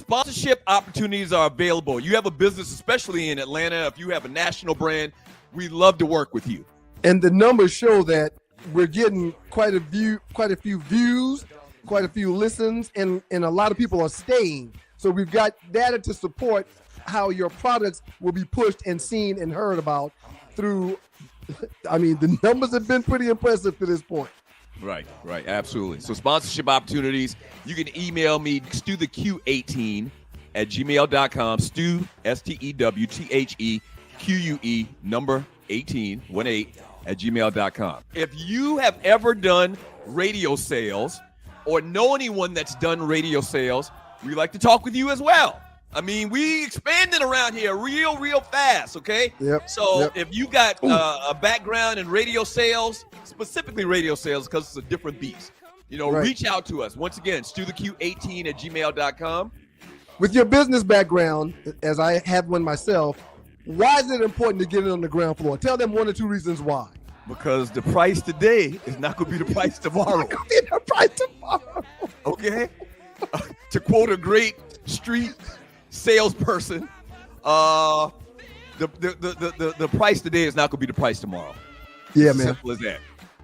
Sponsorship opportunities are available. You have a business, especially in Atlanta. If you have a national brand, we'd love to work with you. And the numbers show that we're getting quite a few views, quite a few listens, and a lot of people are staying. So we've got data to support how your products will be pushed and seen and heard about through. I mean, the numbers have been pretty impressive to this point. Right, absolutely. So sponsorship opportunities, you can email me, stewtheq18 at gmail.com, Stew, STEWTHEQUE, number 18 at gmail.com. If you have ever done radio sales or know anyone that's done radio sales, we'd like to talk with you as well. I mean, we expanding around here real fast, okay? Yep. So if you got a background in radio sales, specifically radio sales, because it's a different beast, reach out to us. Once again, stewtheq18 at gmail.com. With your business background, as I have one myself, why is it important to get it on the ground floor? Tell them one or two reasons why. Because the price today is not going to be the price tomorrow. It's not going to be the price tomorrow. Okay? To quote a great street salesperson, the price today is not going to be the price tomorrow. Yeah, it's man. Simple as that.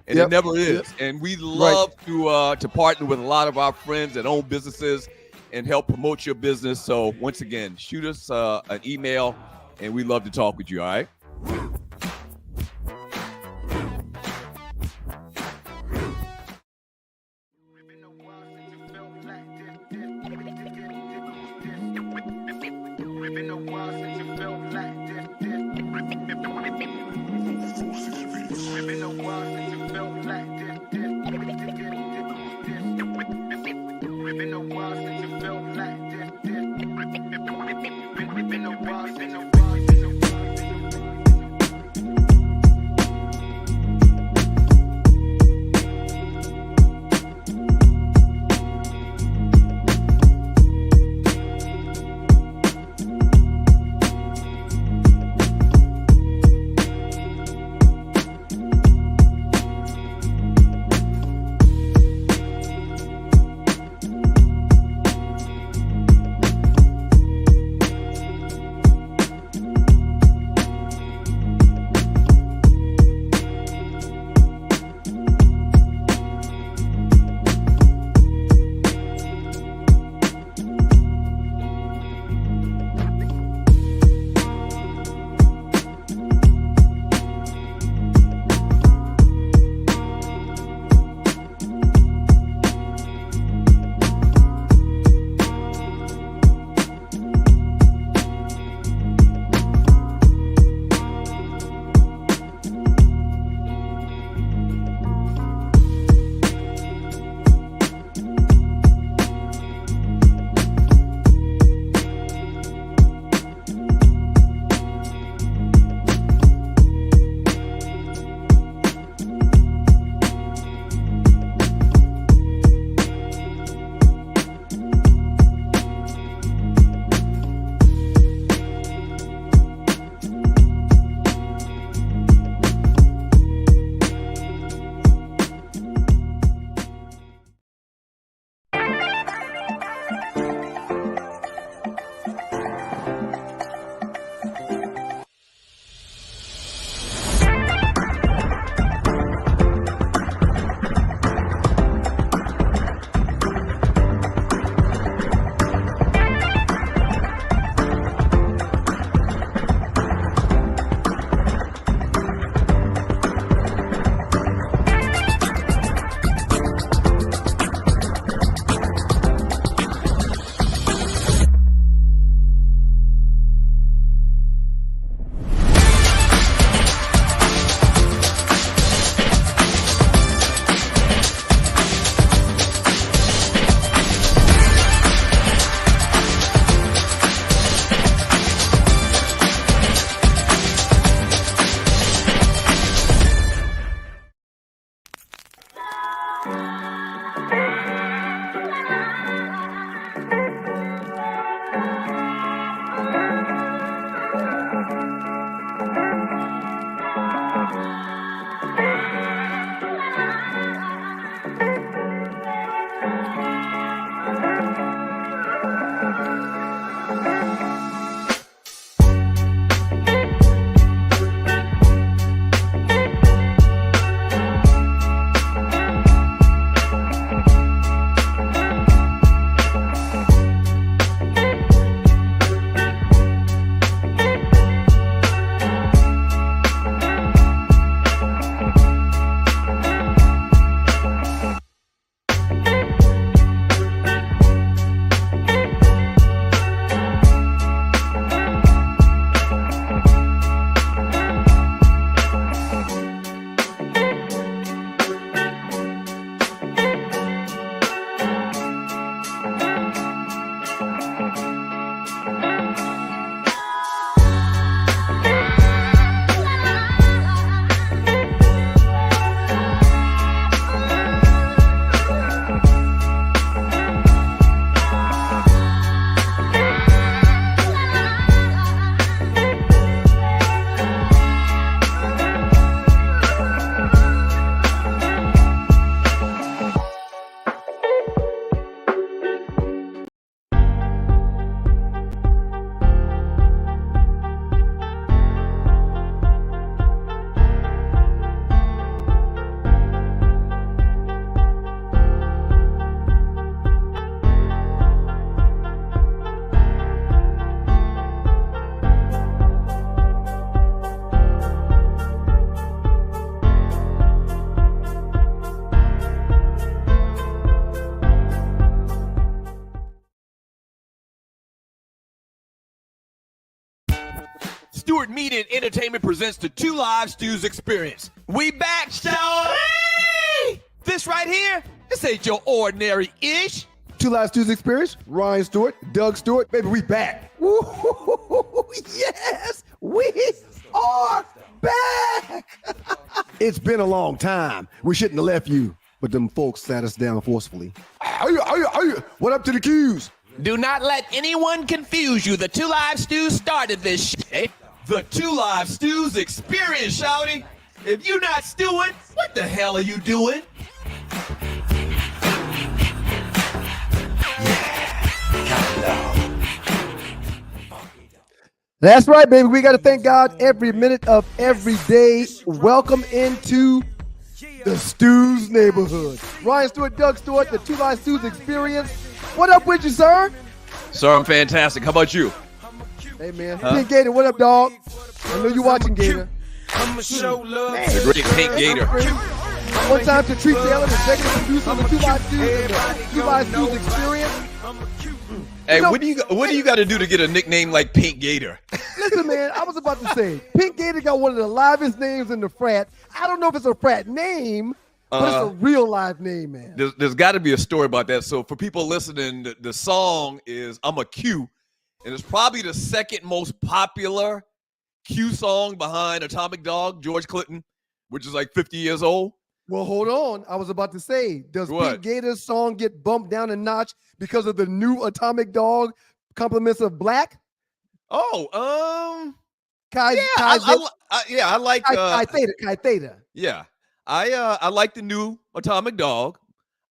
And it never is. Yep. And we love to partner with a lot of our friends that own businesses and help promote your business. So once again, shoot us an email, and we'd love to talk with you, all right? Stewart Media and Entertainment presents the Two Live Stews Experience. We back, Hey! This right here, this ain't your ordinary-ish. Two Live Stews Experience, Ryan Stewart, Doug Stewart, baby, we back. Woo-hoo-hoo-hoo-hoo. Yes, we are back. It's been a long time. We shouldn't have left you, but them folks sat us down forcefully. What up to the Qs? Do not let anyone confuse you. The Two Live Stews started this shit. The Two Live Stews Experience, shouty. If you're not stewing, what the hell are you doing? That's right, baby. We got to thank God every minute of every day. Welcome into the Stews neighborhood. Ryan Stewart, Doug Stewart, the Two Live Stews Experience. What up with you, sir? Sir, I'm fantastic. How about you? Hey, man. Pink Gator, what up, dog? I know you watching, Gator. I'ma show love. The great Pink Gator. One time to treat Taylor, executive producer of the Two Live Stews and the Two Live Stews Experience. Hey, You know, what do you got to do to get a nickname like Pink Gator? Listen, man, I was about to say, Pink Gator got one of the livest names in the frat. I don't know if it's a frat name, but it's a real live name, man. There's got to be a story about that. So for people listening, the song is I'm a Q, and it's probably the second most popular Q song behind Atomic Dog, George Clinton, which is like 50 years old. Well, hold on. I was about to say, does What? Pink Gator's song get bumped down a notch because of the new Atomic Dog compliments of black? Oh, Kai, yeah, I like Chi Theta. yeah, I like the new Atomic Dog.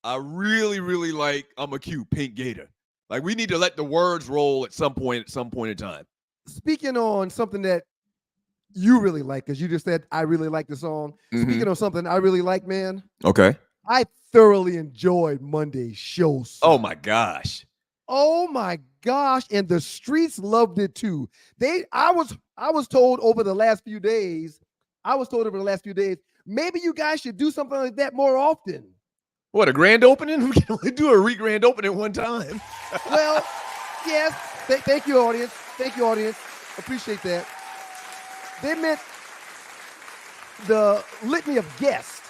I really like I'm a Q, Pink Gator. Like we need to let the words roll at some point in time. Speaking on something that you really like, because you just said I really like the song. Mhm. Speaking of something I really like, man, Okay. I thoroughly enjoyed Monday's show. sir. Oh my gosh. Oh my gosh, and the streets loved it too. I was told over the last few days, maybe you guys should do something like that more often. What, a grand opening? We can only do a re-grand opening one time. Well, yes. Thank you, audience. Thank you, audience. Appreciate that. They meant the litany of guests.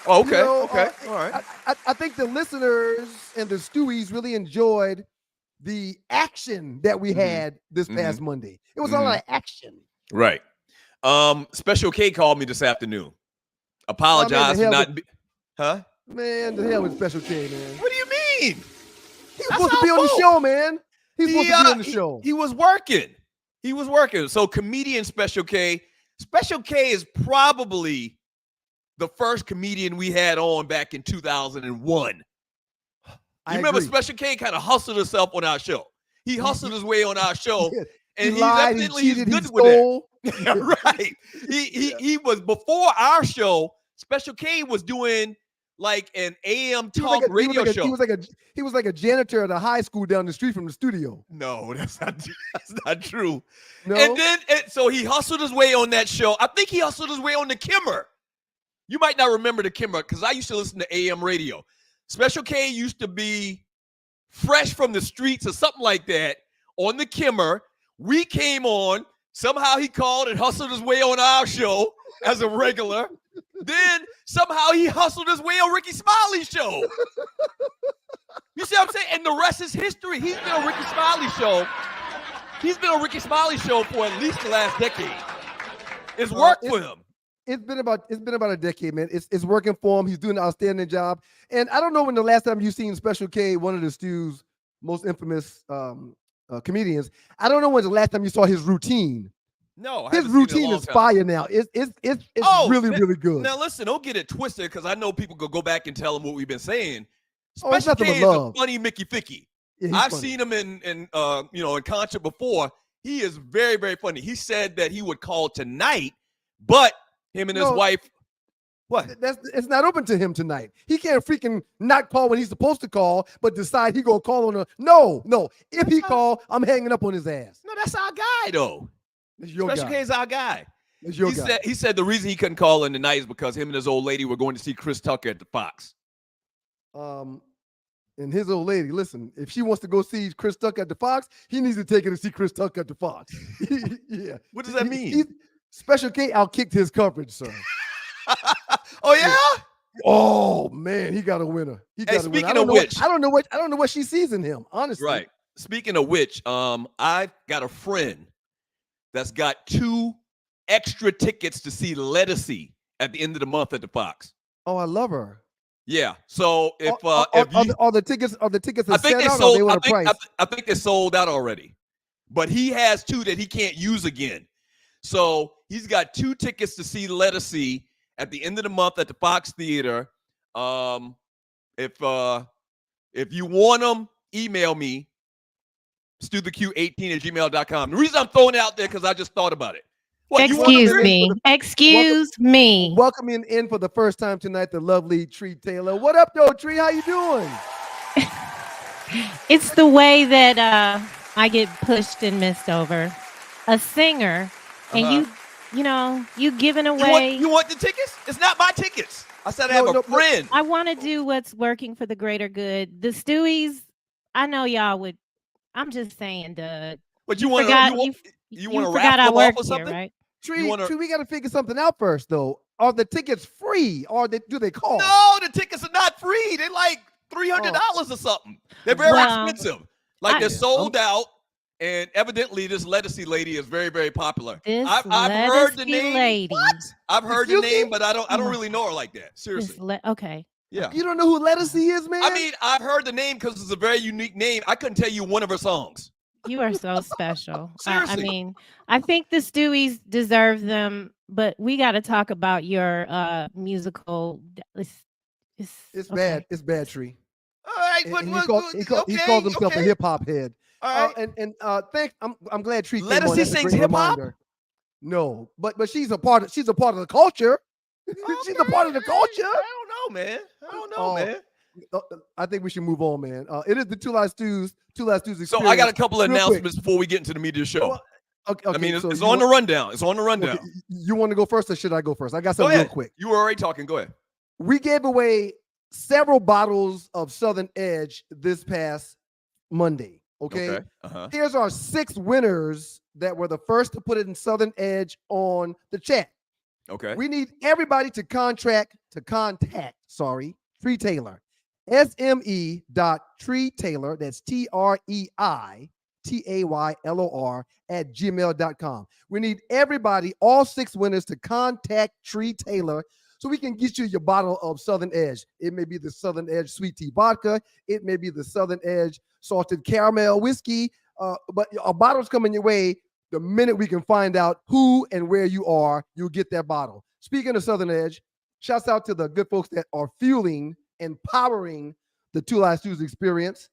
Oh, okay. You know, Okay. All right. I think the listeners and the Stewies really enjoyed the action that we had this past Monday. It was a lot of action. Right. Special K called me this afternoon. Apologize for not huh? Man, the hell with Special K, man. What do you mean? He's supposed to be on the show, man. He's supposed to be on the show. He was working. He was working. So comedian Special K. Special K is probably the first comedian we had on back in 2001. You remember Special K kind of hustled himself on our show. He hustled his way on our show. And he lied, he's he cheated, good he with stole. that. Right. He was before our show. Special K was doing like an AM talk radio show. He was like a janitor at a high school down the street from the studio. No, that's not true. No. And then so he hustled his way on that show. I think he hustled his way on the Kimmer. You might not remember the Kimmer because I used to listen to AM radio. Special K used to be fresh from the streets or something like that on the Kimmer. We came on. Somehow he called and hustled his way on our show as a regular. Then somehow he hustled his way on Ricky Smiley's show. You see what I'm saying? And the rest is history. He's been on Ricky Smiley's show. He's been on Ricky Smiley's show for at least the last decade. It's worked for him. It's been about a decade, man. It's working for him. He's doing an outstanding job. And I don't know when the last time you seen Special K, one of the Stew's most infamous comedians. I don't know when the last time you saw his routine. No, his routine is fire now. It's really good. Now listen, don't get it twisted because I know people go back and tell them what we've been saying. It's Special nothing K but is love. a funny Mickey Thicky. Yeah, I've funny. seen him in concert before. He is very, very funny. He said that he would call tonight, but him and his wife. What? It's not open to him tonight. He can't freaking not call when he's supposed to call, but decide he gonna call on a no. If he call, I'm hanging up on his ass. No, that's our guy though. It's your Special guy. K is our guy. It's your guy. He said the reason he couldn't call in tonight is because him and his old lady were going to see Chris Tucker at the Fox. And his old lady, listen, if she wants to go see Chris Tucker at the Fox, he needs to take her to see Chris Tucker at the Fox. Yeah. What does that mean? Special K outkicked his coverage, sir. Oh, yeah? Oh man, he got a winner. He got a winner. Speaking of which, I don't know what she sees in him, honestly. Right. Speaking of which, I've got a friend that's got 2 extra tickets to see Lettucey at the end of the month at the Fox. Oh, I love her. Yeah. So if are the tickets I think they sold. I think they sold out already, but he has 2 that he can't use again. So he's got 2 tickets to see Lettucey at the end of the month at the Fox Theater. If you want them, email me, stewtheq18@gmail.com. The reason I'm throwing it out there because I just thought about it. What, Excuse me. Welcoming in for the first time tonight, the lovely Tree Taylor. What up, though, Tree? How you doing? It's the way that I get pushed and missed over. A singer, and you giving away. You want the tickets? It's not my tickets. I said I have a friend. I want to do what's working for the greater good. The Stewies, I know y'all would. I'm just saying, Doug. But you want to wrap them off or something? Here, right? Tree, we got to figure something out first, though. Are the tickets free, or do they cost? No, the tickets are not free. They're like $300 or something. They're very expensive. Like they're sold out, and evidently this Lettucey lady is very, very popular. I've heard the name. Lady. What? I've heard the name, but I don't really know her like that. Seriously. Okay. Yeah. You don't know who Lettucey is, man? I mean, I've heard the name because it's a very unique name. I couldn't tell you one of her songs. You are so special. Seriously. I mean, I think the Stewies deserve them, but we got to talk about your musical. It's bad. It's bad, Tree. All right, he calls himself a hip hop head. All right, thanks. I'm glad Tree. Lettucey sings hip hop. No, but she's a part of the culture. She's a part of the culture. I don't know, man. Man. I think we should move on, man. It is the Two Live Stews experience. So I got a couple of announcements before we get into the media show. Well, okay, I mean, it's on the rundown. It's on the rundown. Okay, you want to go first, or should I go first? I got something real quick. You were already talking. Go ahead. We gave away several bottles of Southern Edge this past Monday. Okay. Here's our 6 winners that were the first to put it in Southern Edge on the chat. Okay. We need everybody to contact Tree Taylor. sme.treetaylor, that's TREITAYLOR @gmail.com. We need everybody, all 6 winners, to contact Tree Taylor so we can get you your bottle of Southern Edge. It may be the Southern Edge sweet tea vodka. It may be the Southern Edge salted caramel whiskey. But a bottle's coming your way. The minute we can find out who and where you are, you'll get that bottle. Speaking of Southern Edge, shouts out to the good folks that are fueling and powering the Two Live Stews experience.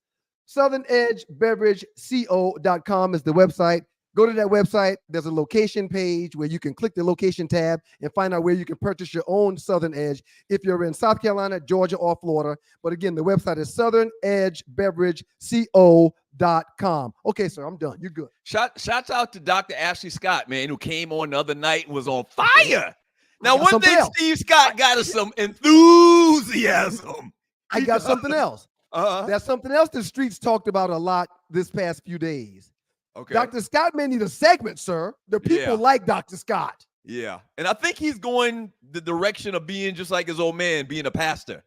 SouthernEdgeBeverageCo.com is the website. Go to that website. There's a location page where you can click the location tab and find out where you can purchase your own Southern Edge if you're in South Carolina, Georgia, or Florida. But again, the website is SouthernEdgeBeverageCo.com. Okay, sir, I'm done. You're good. Shouts out to Dr. Ashley Scott, man, who came on the other night and was on fire. Now, one thing Steve Scott got us some enthusiasm. I got something else. That's something else the streets talked about a lot this past few days. Okay. Dr. Scott may need a segment, sir. The people like Dr. Scott. Yeah. And I think he's going the direction of being just like his old man, being a pastor.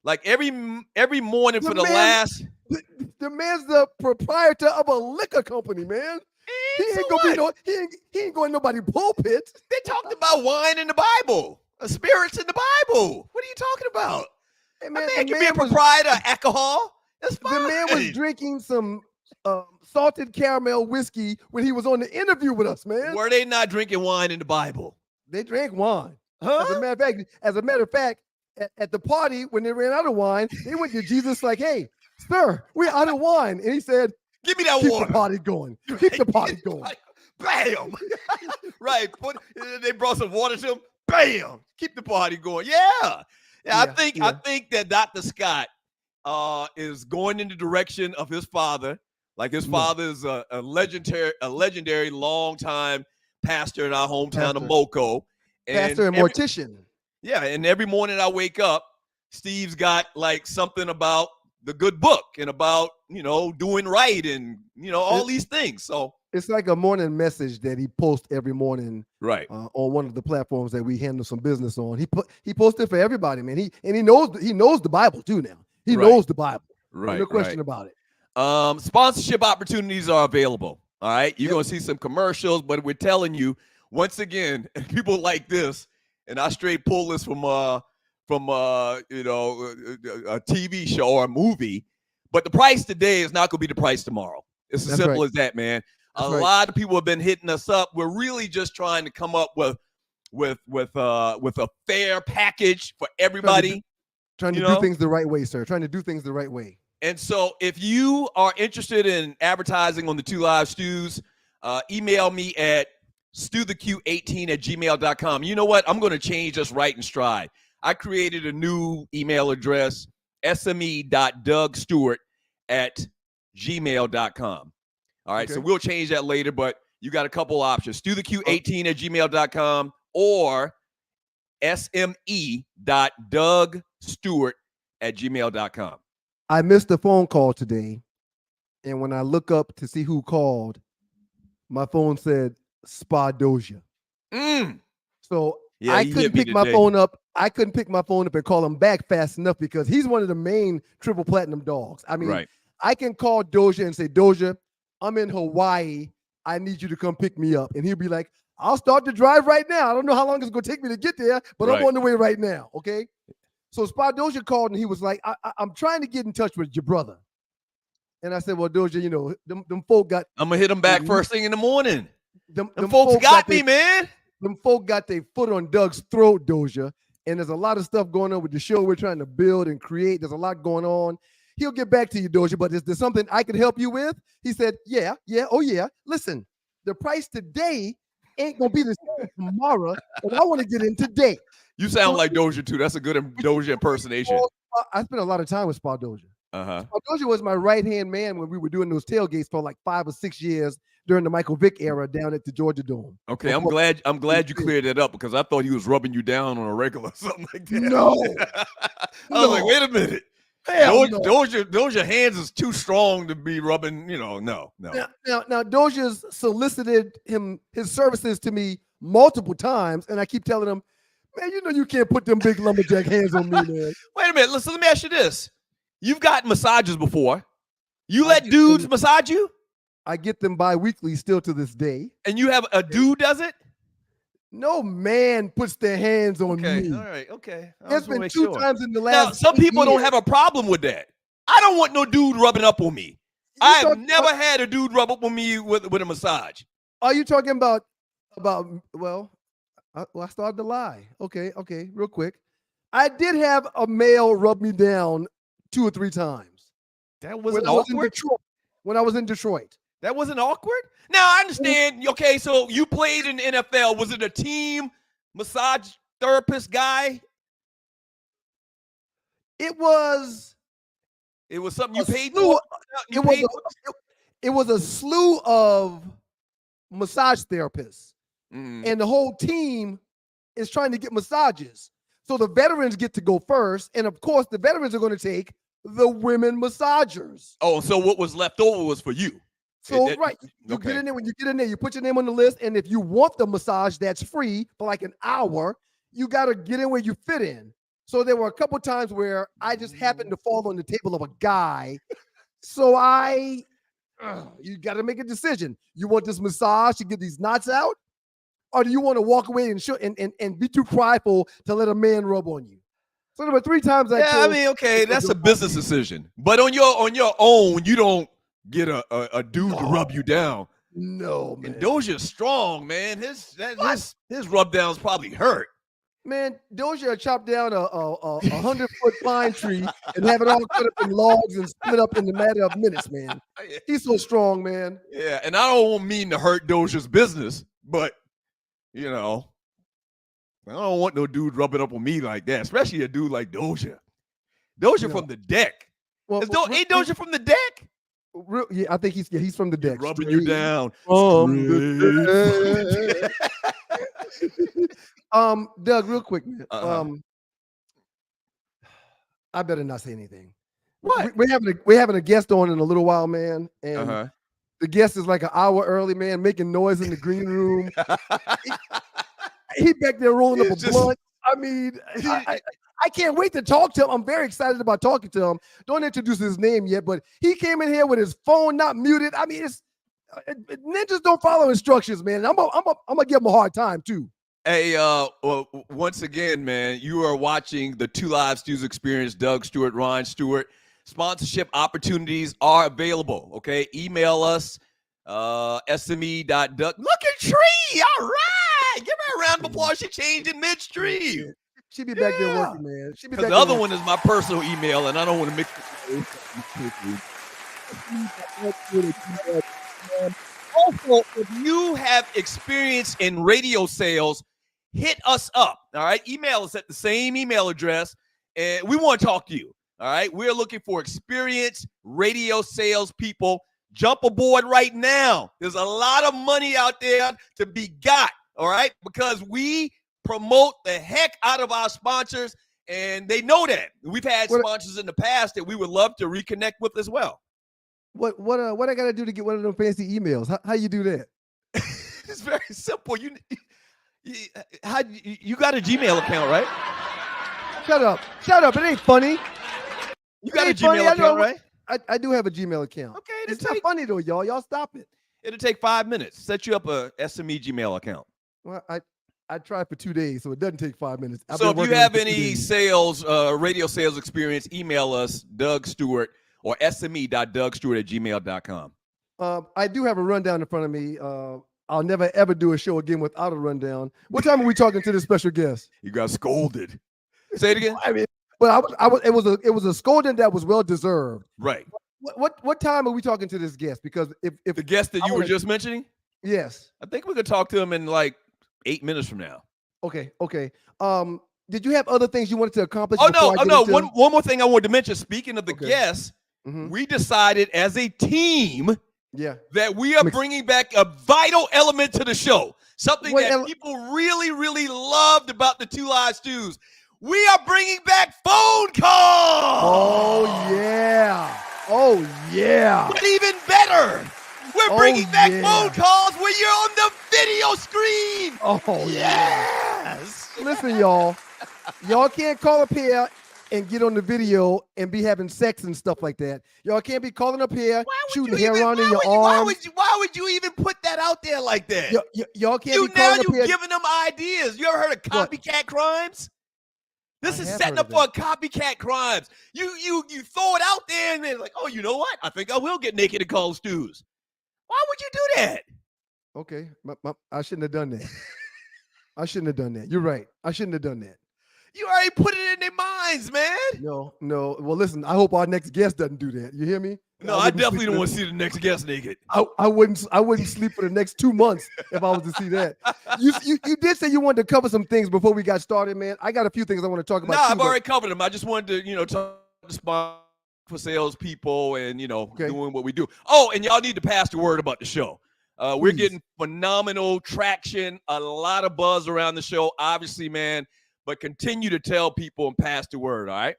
Like every morning for the last. The man's the proprietor of a liquor company, man. He ain't going to nobody pulpit. They talked about wine in the Bible, spirits in the Bible. What are you talking about? Hey, man, can be a proprietor of alcohol. That's fine. The man was drinking some salted caramel whiskey when he was on the interview with us, man. Were they not drinking wine in the Bible? They drank wine. Huh? As a matter of fact, at the party, when they ran out of wine, they went to Jesus like, "Hey, sir, we're out of wine." And he said, "Give me that water. Keep the party going. Keep the party going." Bam. Right. They brought some water to him. Bam. Keep the party going. Yeah. I think that Dr. Scott is going in the direction of his father. Like his father is a legendary long-time pastor in our hometown of Moco. Pastor and mortician. Yeah, and every morning I wake up, Steve's got like something about the good book and about, doing right and, all these things. So it's like a morning message that he posts every morning, right, on one of the platforms that we handle some business on. He posted for everybody, man. He knows the Bible too now. He knows the Bible. Right, no question about it. Sponsorship opportunities are available. All right, you're gonna see some commercials, but we're telling you once again, people like this, and I straight pull this from a TV show or a movie. But the price today is not gonna be the price tomorrow. It's as simple as that, man. A lot of people have been hitting us up. We're really just trying to come up with a fair package for everybody. Trying to do things the right way, sir. Trying to do things the right way. And so if you are interested in advertising on the Two Live Stews, email me at stewtheq18@gmail.com. You know what? I'm going to change this right in stride. I created a new email address, sme.dougstewart@gmail.com. All right, so we'll change that later, but you got a couple options. stewtheq18@gmail.com or sme.dougstewart@gmail.com. I missed a phone call today, and when I look up to see who called, my phone said Spa Doja. So I couldn't pick my phone up. I couldn't pick my phone up and call him back fast enough because he's one of the main triple platinum dogs. I mean, I can call Doja and say, Doja, I'm in Hawaii. I need you to come pick me up. And he'll be like, I'll start the drive right now. I don't know how long it's going to take me to get there, but I'm on the way right now. Okay. So Spa Doja called and he was like, I'm trying to get in touch with your brother. And I said, well, Doja, them folk got. I'm going to hit them back first thing in the morning. Them folks got me, man. Them folk got their foot on Doug's throat, Doja. And there's a lot of stuff going on with the show we're trying to build and create. There's a lot going on. He'll get back to you, Doja, but is there something I could help you with? He said, yeah. Listen, the price today ain't going to be the same tomorrow, and I want to get in today. You sound like Doja, too. That's a good Doja impersonation. I spent a lot of time with Spa Doja. Uh-huh. Spa Doja was my right-hand man when we were doing those tailgates for like 5 or 6 years during the Michael Vick era down at the Georgia Dome. Okay, I'm glad you cleared that up because I thought he was rubbing you down on a regular or something like that. No. I was like, wait a minute. Doja hands is too strong to be rubbing, no. Now Doja's solicited his services to me multiple times, and I keep telling him, man, you can't put them big lumberjack hands on me, man. Wait a minute. Listen, let me ask you this. You've gotten massages before. You let dudes massage you? I get them bi-weekly still to this day. And you have a dude does it? No man puts their hands on me. All right, okay. There's been two times in the last. Now, some people don't have a problem with that. I don't want no dude rubbing up on me. I have never had a dude rub up on me with a massage. Are you talking about? Well, I started to lie. Okay, real quick. I did have a male rub me down 2 or 3 times. That wasn't awkward. When I was in Detroit. That wasn't awkward? Now, I understand. Okay, so you played in the NFL. Was it a team massage therapist guy? It was something you paid for? It was a slew of massage therapists. And the whole team is trying to get massages. So the veterans get to go first. And, of course, the veterans are going to take the women massagers. Oh, so what was left over was for you. So, you get in there. When you get in there, you put your name on the list. And if you want the massage that's free for like an hour, you got to get in where you fit in. So there were a couple times where I just happened to fall on the table of a guy. So you got to make a decision. You want this massage to get these knots out? Or do you want to walk away and be too prideful to let a man rub on you? So there were 3 times that's a business decision. But on your own, you don't get a dude to rub you down. No, man. And Doja's strong, man. His rub downs probably hurt. Man, Doja chopped down a 100-foot pine tree and have it all cut up in logs and split up in the matter of minutes, man. He's so strong, man. Yeah, and I don't mean to hurt Doja's business, but I don't want no dude rubbing up on me like that, especially a dude like Doja. From the deck. Well, ain't Doja from the deck? Yeah, I think he's from the deck. Rubbing you down. Doug, real quick, man. I better not say anything. What? We're having a guest on in a little while, man, and Uh-huh. the guest is like an hour early, man, making noise in the green room. he back there rolling up a blunt. I mean, I can't wait to talk to him. I'm very excited about talking to him. Don't introduce his name yet, but he came in here with his phone not muted. I mean, it's ninjas don't follow instructions, man. I'm gonna give him a hard time too. Hey, well, once again, man, you are watching the Two Live Stews Experience. Doug Stewart, Ron Stewart. Sponsorship opportunities are available. Okay, email us. sme.duck. Look at Tree. All right, give her a round of applause. She changed in midstream. She be back there working, man. She be back the other one is my personal email, and I don't want to mix it. Also, if you have experience in radio sales, hit us up. All right, email us at the same email address, and we want to talk to you. All right, we're looking for experienced radio sales people. Jump aboard right now. There's a lot of money out there to be got. All right, because we promote the heck out of our sponsors, and they know that. We've had sponsors in the past that we would love to reconnect with as well. What I gotta do to get one of them fancy emails? How you do that? It's very simple. You got a Gmail account, right? Shut up. It ain't funny. You got a Gmail account, right? I do have a Gmail account. Okay, it's not funny though, y'all. Y'all stop it. It'll take 5 minutes. Set you up a SME Gmail account. Well, I tried for 2 days, so it doesn't take 5 minutes. So if you have any sales, radio sales experience, email us, Doug Stewart, or sme.dougstewart@gmail.com. I do have a rundown in front of me. I'll never ever do a show again without a rundown. What time are we talking to this special guest? You got scolded. Say it again. I mean, but it was a scolding that was well deserved. Right. What time are we talking to this guest? Because if the guest that you were just mentioning, yes, I think we could talk to him in like 8 minutes from now. Okay. Did you have other things you wanted to accomplish? Oh no. One more thing I wanted to mention. Speaking of the guests, we decided as a team, that we are bringing back a vital element to the show. Something that people really, really loved about the Two Live Stews. We are bringing back phone calls. Oh yeah. But even better, we're bringing back phone calls where you're on the video screen. Oh yes. Listen, y'all can't call up here and get on the video and be having sex and stuff like that. Y'all can't be calling up here shooting hair around in your arms. Why would you even put that out there like that? Y'all can't be calling up here. You're giving them ideas. You ever heard of copycat crimes? This is setting up for copycat crimes. You throw it out there and they're like, oh, you know what? I think I will get naked and call stews. Why would you do that? Okay, I shouldn't have done that. You're right. I shouldn't have done that. You already put it in their minds, man. No. Well, listen, I hope our next guest doesn't do that. You hear me? No, I definitely don't want to see the next guest naked. I wouldn't sleep for the next 2 months if I was to see that. You did say you wanted to cover some things before we got started, man. I got a few things I want to talk about. No, I've already covered them. I just wanted to, talk to sponsor for salespeople and, doing what we do. Oh, and y'all need to pass the word about the show. We're getting phenomenal traction, a lot of buzz around the show, obviously, man. But continue to tell people and pass the word, all right?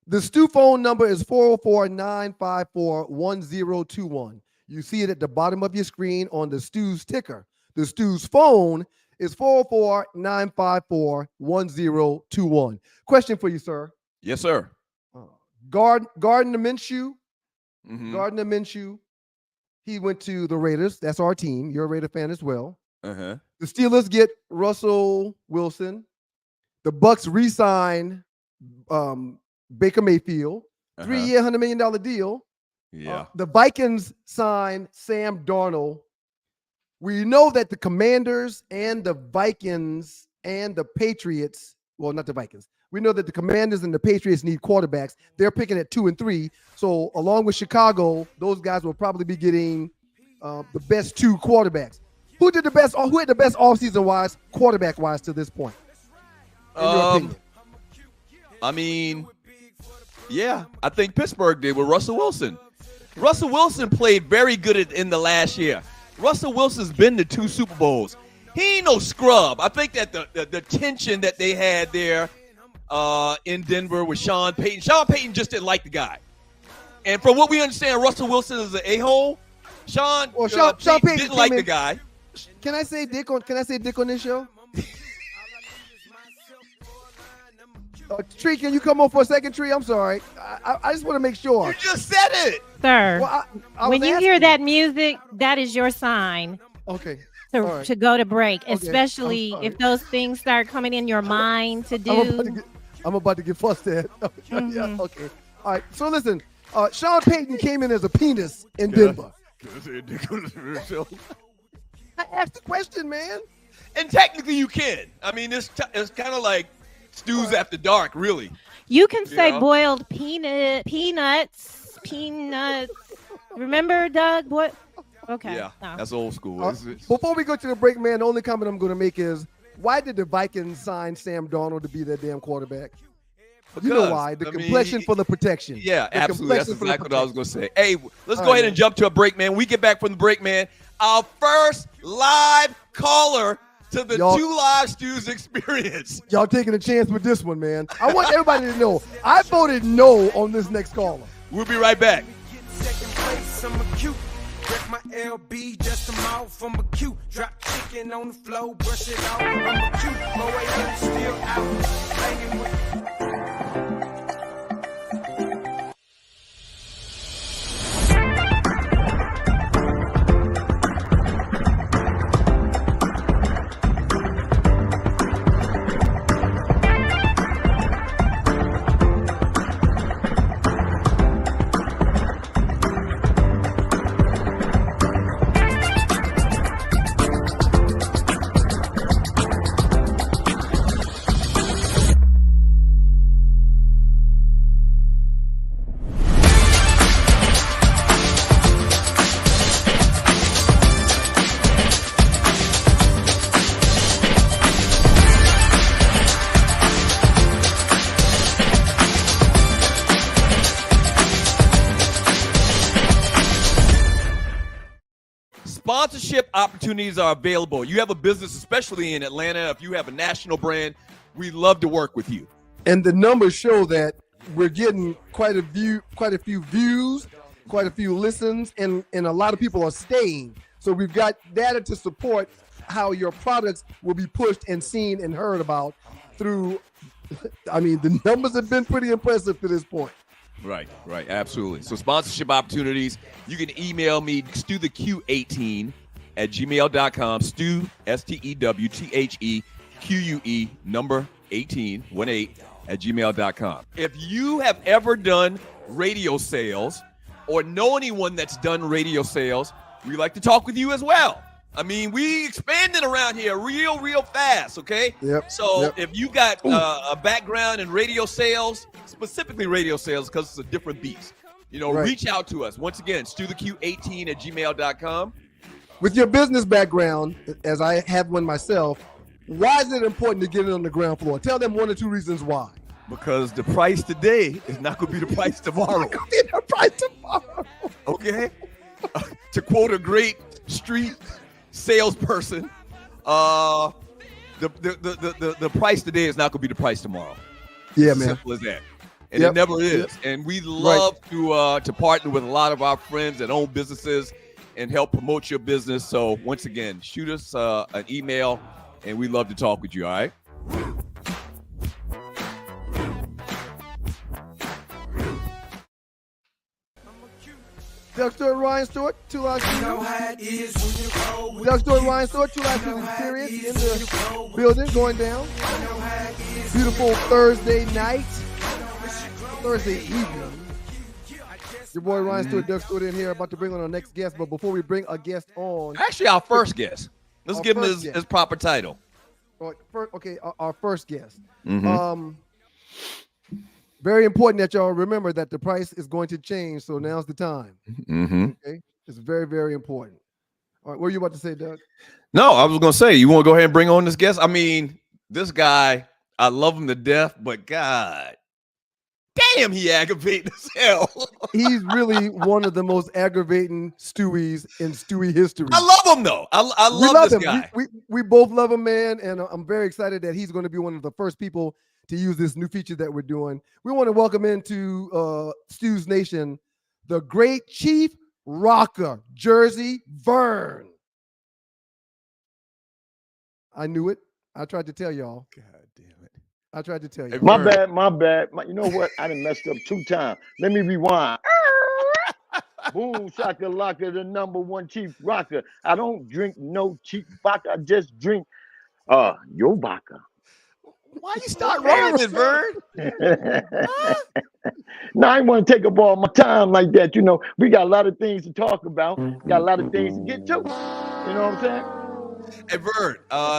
The Stew phone number is 404-954-1021. You see it at the bottom of your screen on the Stew's ticker. The Stew's phone is 404-954-1021. Question for you, sir. Yes, sir. Gardner Minshew. Gardner Minshew. He went to the Raiders. That's our team. You're a Raider fan as well. Uh-huh. The Steelers get Russell Wilson. The Bucks re-sign Baker Mayfield, 3-year, $100 million deal. Yeah. The Vikings sign Sam Darnold. We know that the Commanders and the Vikings and the Patriots, well, not the Vikings. We know that the Commanders and the Patriots need quarterbacks. They're picking at 2 and 3. So along with Chicago, those guys will probably be getting the best 2 quarterbacks. Who had the best offseason wise, quarterback wise to this point? I think Pittsburgh did with Russell Wilson. Russell Wilson played very good in the last year. Russell Wilson's been to 2 Super Bowls. He ain't no scrub. I think that the tension that they had there in Denver with Sean Payton just didn't like the guy. And from what we understand, Russell Wilson is an a-hole. Sean, Sean Payton didn't like the guy. Can I say dick on this show? Tree, can you come on for a second, Tree? I'm sorry. I just want to make sure. You just said it. Sir, Well, I when was you asking. hear that music, that is your sign Okay. to, All right. to go to break, Okay, especially I'm sorry. if those things start coming in your mind to I'm about to do. get fussed at. Yeah, Mhm. okay. All right. So listen, Sean Payton came in as a penis in Denver. I asked the question, man. And technically you can. I mean, it's kind of like Stews After Dark, really. You can say Yeah. boiled peanuts. Remember, Doug? What? Okay. Yeah, No. that's old school. Before we go to the break, man, the only comment I'm going to make is, why did the Vikings sign Sam Darnold to be their damn quarterback? You know why? The complexion for the protection. Yeah, The absolutely. That's complexion for the exactly what I was going to say. Hey, let's All go right, ahead and man. jump to a break, man. We get back from the break, man. Our first live caller to the Y'all- 2 Live Stews experience. Y'all taking a chance with this one, man. I want everybody to know, I voted no on this next caller. We'll be right back. Second place, I'm acute. Wreck my LB, just a mouth, I'm acute. Drop chicken on the floor, brush it off, I'm acute. Boy, I'm still out, hanging with. Sponsorship opportunities are available. You have a business, especially in Atlanta. If you have a national brand, we'd love to work with you. And the numbers show that we're getting quite a few views, quite a few listens, and a lot of people are staying. So we've got data to support how your products will be pushed and seen and heard about through. I mean, the numbers have been pretty impressive to this point. Right, absolutely. So sponsorship opportunities, you can email me, stewtheq18 at gmail.com, Stew, STEWTHEQUE, number 18, 18 at gmail.com. If you have ever done radio sales or know anyone that's done radio sales, we like to talk with you as well. I mean, we expanding around here real fast, okay? Yep. So yep. if you got a background in radio sales, specifically radio sales, because it's a different beast, Right. reach out to us. Once again, stewtheq18 at gmail.com. With your business background, as I have one myself, why is it important to get it on the ground floor? Tell them 1 or 2 reasons why. Because the price today is not going to be the price tomorrow. The price tomorrow. Okay? To quote a great street salesperson, the price today is not going to be the price tomorrow. Yeah, It's man. simple as that. And Yep. it never is. And we love to partner with a lot of our friends that own businesses and help promote your business. So once again, shoot us an email, and we love to talk with you. All right. Doug Stewart, Ryan Stewart, 2 Live Know Studios. how it is when you roll with Doug Stewart, the Ryan kids. Stewart, 2 Live Know Studios how it experience is in when the you roll with building going down. the- know how it is Beautiful Thursday night, Thursday evening. Your boy Ryan Stewart, Doug Stewart in here, about to bring on our next guest. But before we bring a guest on, Actually, our first guest. Let's Our give him first his, guest. his proper title. our first guest. Mhm. Very important that y'all remember that the price is going to change. So now's the time. Mm-hmm. Okay, it's very, very important. All right, what are you about to say, Doug? No, I was going to say, you want to go ahead and bring on this guest? I mean, this guy, I love him to death, but God damn, he aggravating as hell. He's really one of the most aggravating Stewies in Stewie history. I love him, though. I We love love this him. guy. We both love him, man, and I'm very excited that he's going to be one of the first people to use this new feature that we're doing. We want to welcome into Stew's Nation the great Chief Rocker, Jersey Vern. I knew it. I tried to tell y'all. God damn it. I tried to tell you. My bad. You know what? I done messed up 2 times. Let me rewind. Boom, shaka laka, the #1 Chief Rocker. I don't drink no cheap vodka. I just drink your vodka. Why you start rhyming, Vern? No, I ain't want to take up all my time like that. You know, we got a lot of things to talk about. Got a lot of things to get to. You know what I'm saying? Hey, Vern,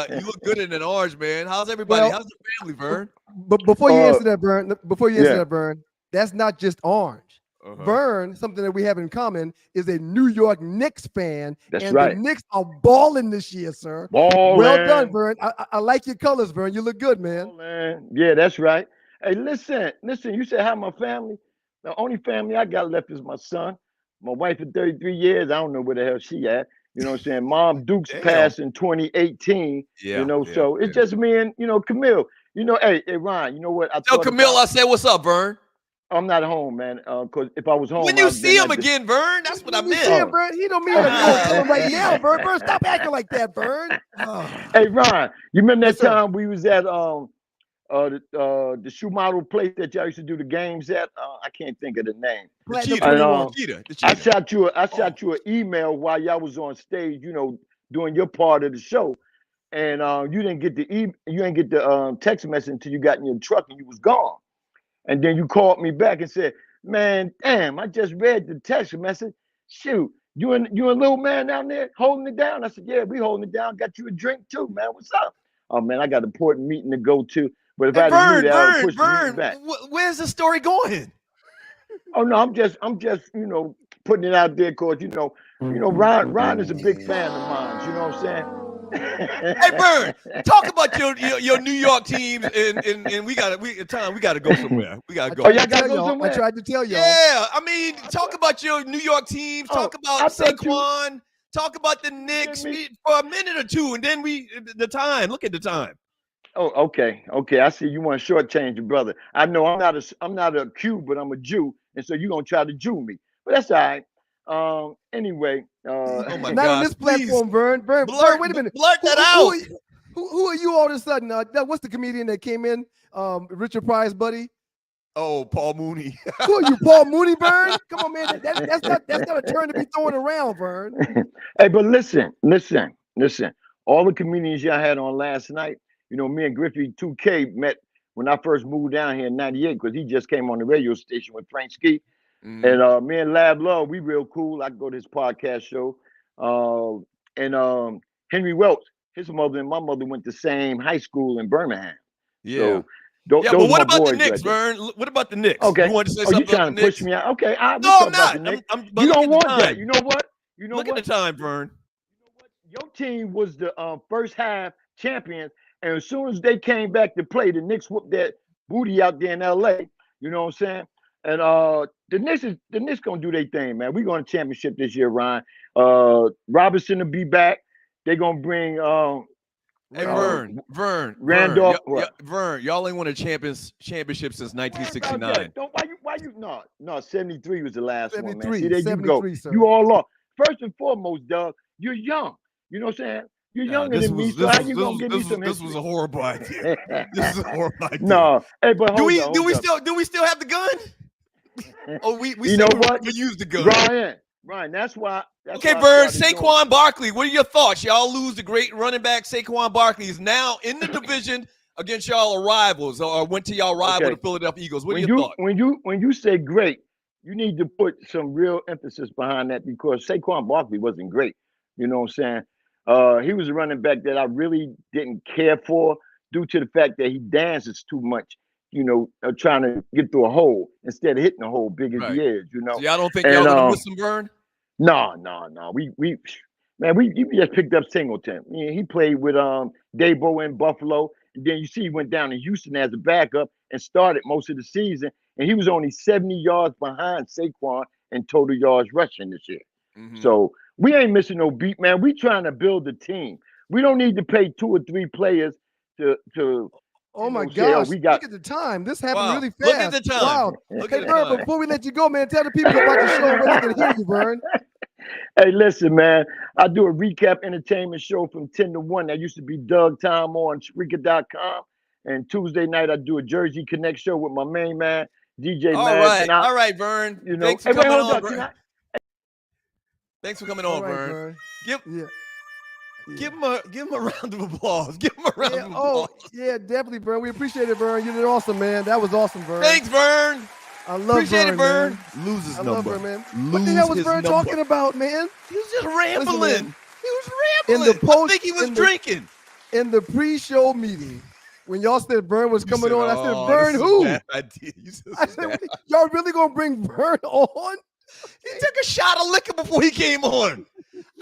you look good in an orange, man. How's everybody? Well, How's the family, Vern? But before you answer that, Vern, that's not just orange. Uh-huh. Vern, something that we have in common, is a New York Knicks fan. That's and right. The Knicks are balling this year, sir. Ballin'. Well done, Vern. I like your colors, Vern. You look good, man. Ballin'. Yeah, that's right. Hey, listen. You said how my family? The only family I got left is my son. My wife for 33 years. I don't know where the hell she at. You know what I'm saying? Mom Dukes passed in 2018. So it's just me and, Camille. Hey, Ryan, you know what? Tell Camille I said, what's up, Vern? I'm not home, man. Because if I was home, when you see him again, Vern, that's what I meant. See him, Vern. He don't mean to tell him right now, Vern. Vern, stop acting like that, Vern. Hey, Ryan, you remember that time we was at the shoe model place that y'all used to do the games at? I can't think of the name. The Cheetah. I shot you an email while y'all was on stage, doing your part of the show, and you didn't get the text message until you got in your truck and you was gone. And then you called me back and said, "Man, damn, I just read the text message. Shoot, you and little man down there holding it down." I said, "Yeah, we holding it down. Got you a drink too, man. What's up?" "Oh man, I got an important meeting to go to." But if I knew that, I would push the meeting back. Where's the story going? Oh no, I'm just putting it out there because Ron is a big fan of mine. You know what I'm saying? Hey, Vern, talk about your New York teams, and we gotta go somewhere. We gotta go. Oh, y'all gotta go somewhere. I tried to tell y'all. Yeah, I mean, talk about your New York teams. Talk about Saquon. Talk about the Knicks for a minute or two, and then the time. Look at the time. Oh, okay. I see you want to shortchange your brother. I know I'm not a Q, but I'm a Jew, and so you're gonna try to Jew me. But that's all right. Anyway, oh my not gosh, on this platform, Vern. Vern, wait a minute. Blurt that out. Who are you all of a sudden? What's the comedian that came in? Richard Pryor's buddy. Oh, Paul Mooney. Who are you, Paul Mooney, Vern? Come on, man. That's not a term to be throwing around, Vern. Hey, but listen. All the comedians y'all had on last night. Me and Griffey 2K met when I first moved down here in '98 because he just came on the radio station with Frank Ski. And me and Lab Love, we real cool. I go to his podcast show. And Henry Welch, his mother and my mother went to the same high school in Birmingham. Yeah. So, but what about the Knicks, Vern? What about the Knicks? Okay. You want to say something you trying about to the push Knicks? me out? Okay. No, I'm not. You don't want that. You know what? Look at the time, Vern. Your team was the first half champions. And as soon as they came back to play, the Knicks whooped that booty out there in LA. You know what I'm saying? And the Knicks gonna do their thing, man. We're going to championship this year, Ryan. Robinson will be back. They're gonna bring Hey, Vern, Randolph. Vern, y'all ain't won a championship since 1969. Why you no 73 was the last one, man. See, there you 73, go. sir. You all lost. First and foremost, Doug, you're young. You know what I'm saying? You're younger than me, so how you gonna give me some history? This was a horrible idea. This is a horrible idea. No, hey, but do we still have the gun? Oh, we you know what? We use the gun. Ryan, that's why. Okay, Vern, Saquon Barkley. What are your thoughts? Y'all lose the great running back Saquon Barkley is now in the division against y'all rivals, or went to y'all rival, the Philadelphia Eagles. What are your thoughts? When you say great, you need to put some real emphasis behind that because Saquon Barkley wasn't great. You know what I'm saying? He was a running back that I really didn't care for due to the fact that he dances too much, trying to get through a hole instead of hitting a hole big as he is, So y'all don't think y'all gonna miss him, Vern? No. We just picked up Singleton. He played with Dabo in Buffalo. And then you see he went down to Houston as a backup and started most of the season. And he was only 70 yards behind Saquon in total yards rushing this year. Mm-hmm. So we ain't missing no beat, man. We trying to build a team. We don't need to pay 2 or 3 players to Oh my know, Shell, gosh! we got- Look at the time. This happened Wow. really fast. Look at the time. Wow. Look Hey, at the Vern, time. before we let you go, man, tell the people about the show where they can hear you, Vern. Hey, listen, man. I do a recap entertainment show from 10 to 1. That used to be Doug Time on Spreaker.com. And Tuesday night, I do a Jersey Connect show with my main man, DJ All Maz. right. And I, All right, Vern. you know, Thanks for hey, wait, coming hold on, on. Can Vern. I, Thanks for coming All on, right, Vern. Vern. Give Yeah. give him a round of applause. Give him a round Yeah. of Oh, applause. yeah, definitely, Vern. We appreciate it, Vern. You did awesome, man. That was awesome, Vern. Thanks, Vern. I love Appreciate Vern, it, Vern. man. Lose his I number. love Vern, man. Lose What the hell was his Vern number. talking about, man? He was just rambling. man. He was In rambling. the post- I think he was in the- drinking. In the pre-show meeting, when y'all said Vern was You coming said, on, I said, "Oh, Vern this is a who? bad idea." You said, I "This is said, bad." y'all really gonna bring Vern on? He took a shot of liquor before he came on.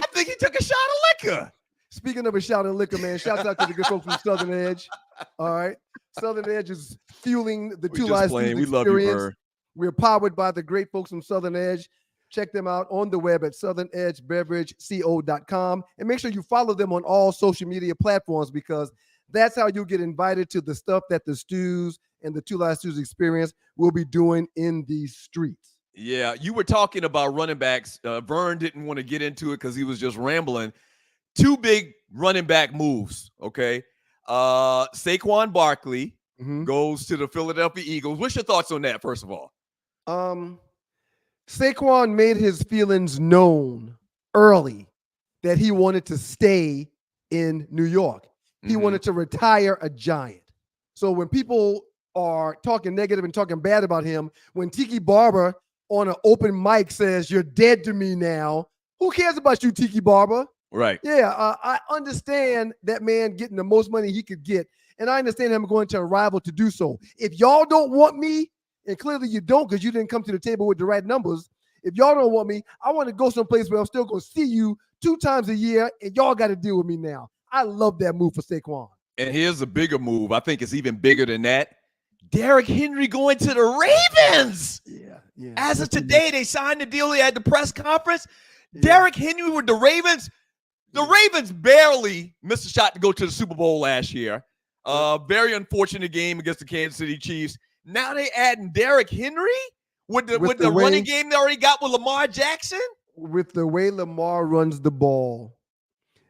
I think he took a shot of liquor. Speaking of a shout of liquor, man, shouts out to the good folks from Southern Edge. All right. Southern Edge is fueling the We Two just Lives playing. News We love you, experience. Vern. We're powered by the great folks from Southern Edge. Check them out on the web at southernedgebeverageco.com. And make sure you follow them on all social media platforms, because that's how you get invited to the stuff that the Stews and the Two Lives Stews experience will be doing in these streets. Yeah, you were talking about running backs. Vern didn't want to get into it because he was just rambling. Two big running back moves, okay? Saquon Barkley goes to the Philadelphia Eagles. What's your thoughts on that, first of all? Saquon made his feelings known early that he wanted to stay in New York. He wanted to retire a Giant. So when people are talking negative and talking bad about him, when Tiki Barber on an open mic says, "You're dead to me now," who cares about you, Tiki Barber? Right. Yeah, I understand that man getting the most money he could get, and I understand him going to a rival to do so. If y'all don't want me, and clearly you don't because you didn't come to the table with the right numbers, if y'all don't want me, I want to go someplace where I'm still going to see you 2 times a year, and y'all got to deal with me now. I love that move for Saquon. And here's a bigger move. I think it's even bigger than that. Derrick Henry going to the Ravens. Yeah. As of today, they signed the deal. They had the press conference. Derrick Henry with the Ravens. The Ravens barely missed a shot to go to the Super Bowl last year. Very unfortunate game against the Kansas City Chiefs. Now they adding Derrick Henry with the running game they already got with Lamar Jackson. With the way Lamar runs the ball,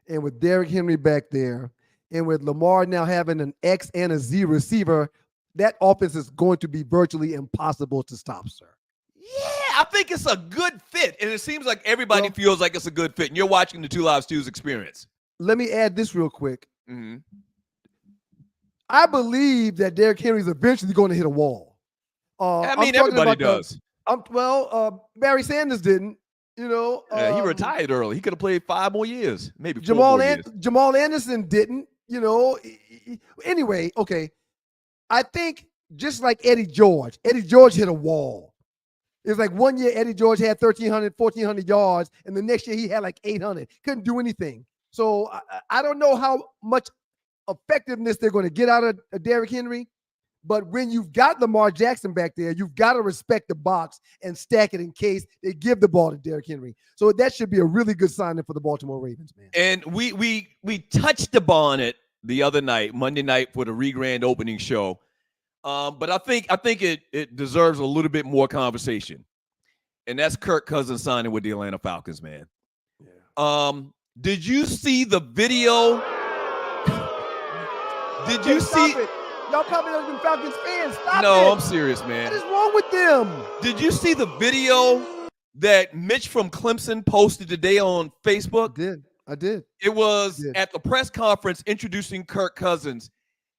and with Derrick Henry back there, and with Lamar now having an X and a Z receiver, that offense is going to be virtually impossible to stop, sir. Yeah, I think it's a good fit. And it seems like everybody feels like it's a good fit. And you're watching the Two Lives Stews experience. Let me add this real quick. Mm-hmm. I believe that Derrick Henry is eventually going to hit a wall. I mean, everybody does. Barry Sanders didn't. You know, he retired early. He could have played 5 more years, maybe 4 Jamal more years. Jamal Anderson didn't. You know, anyway, okay. I think just like Eddie George hit a wall. It was like one year Eddie George had 1,300, 1,400 yards, and the next year he had like 800. Couldn't do anything. So I don't know how much effectiveness they're going to get out of Derrick Henry. But when you've got Lamar Jackson back there, you've got to respect the box and stack it in case they give the ball to Derrick Henry. So that should be a really good signing for the Baltimore Ravens, man. And we touched upon it the other night, Monday night, for the re-grand opening show. But I think it deserves a little bit more conversation. And that's Kirk Cousins signing with the Atlanta Falcons, man. Yeah. Did you see the video? Did you see it? Y'all probably not even Falcons fans. Stop it. No, I'm serious, man. What is wrong with them? Did you see the video that Mitch from Clemson posted today on Facebook? I did. It was at the press conference introducing Kirk Cousins.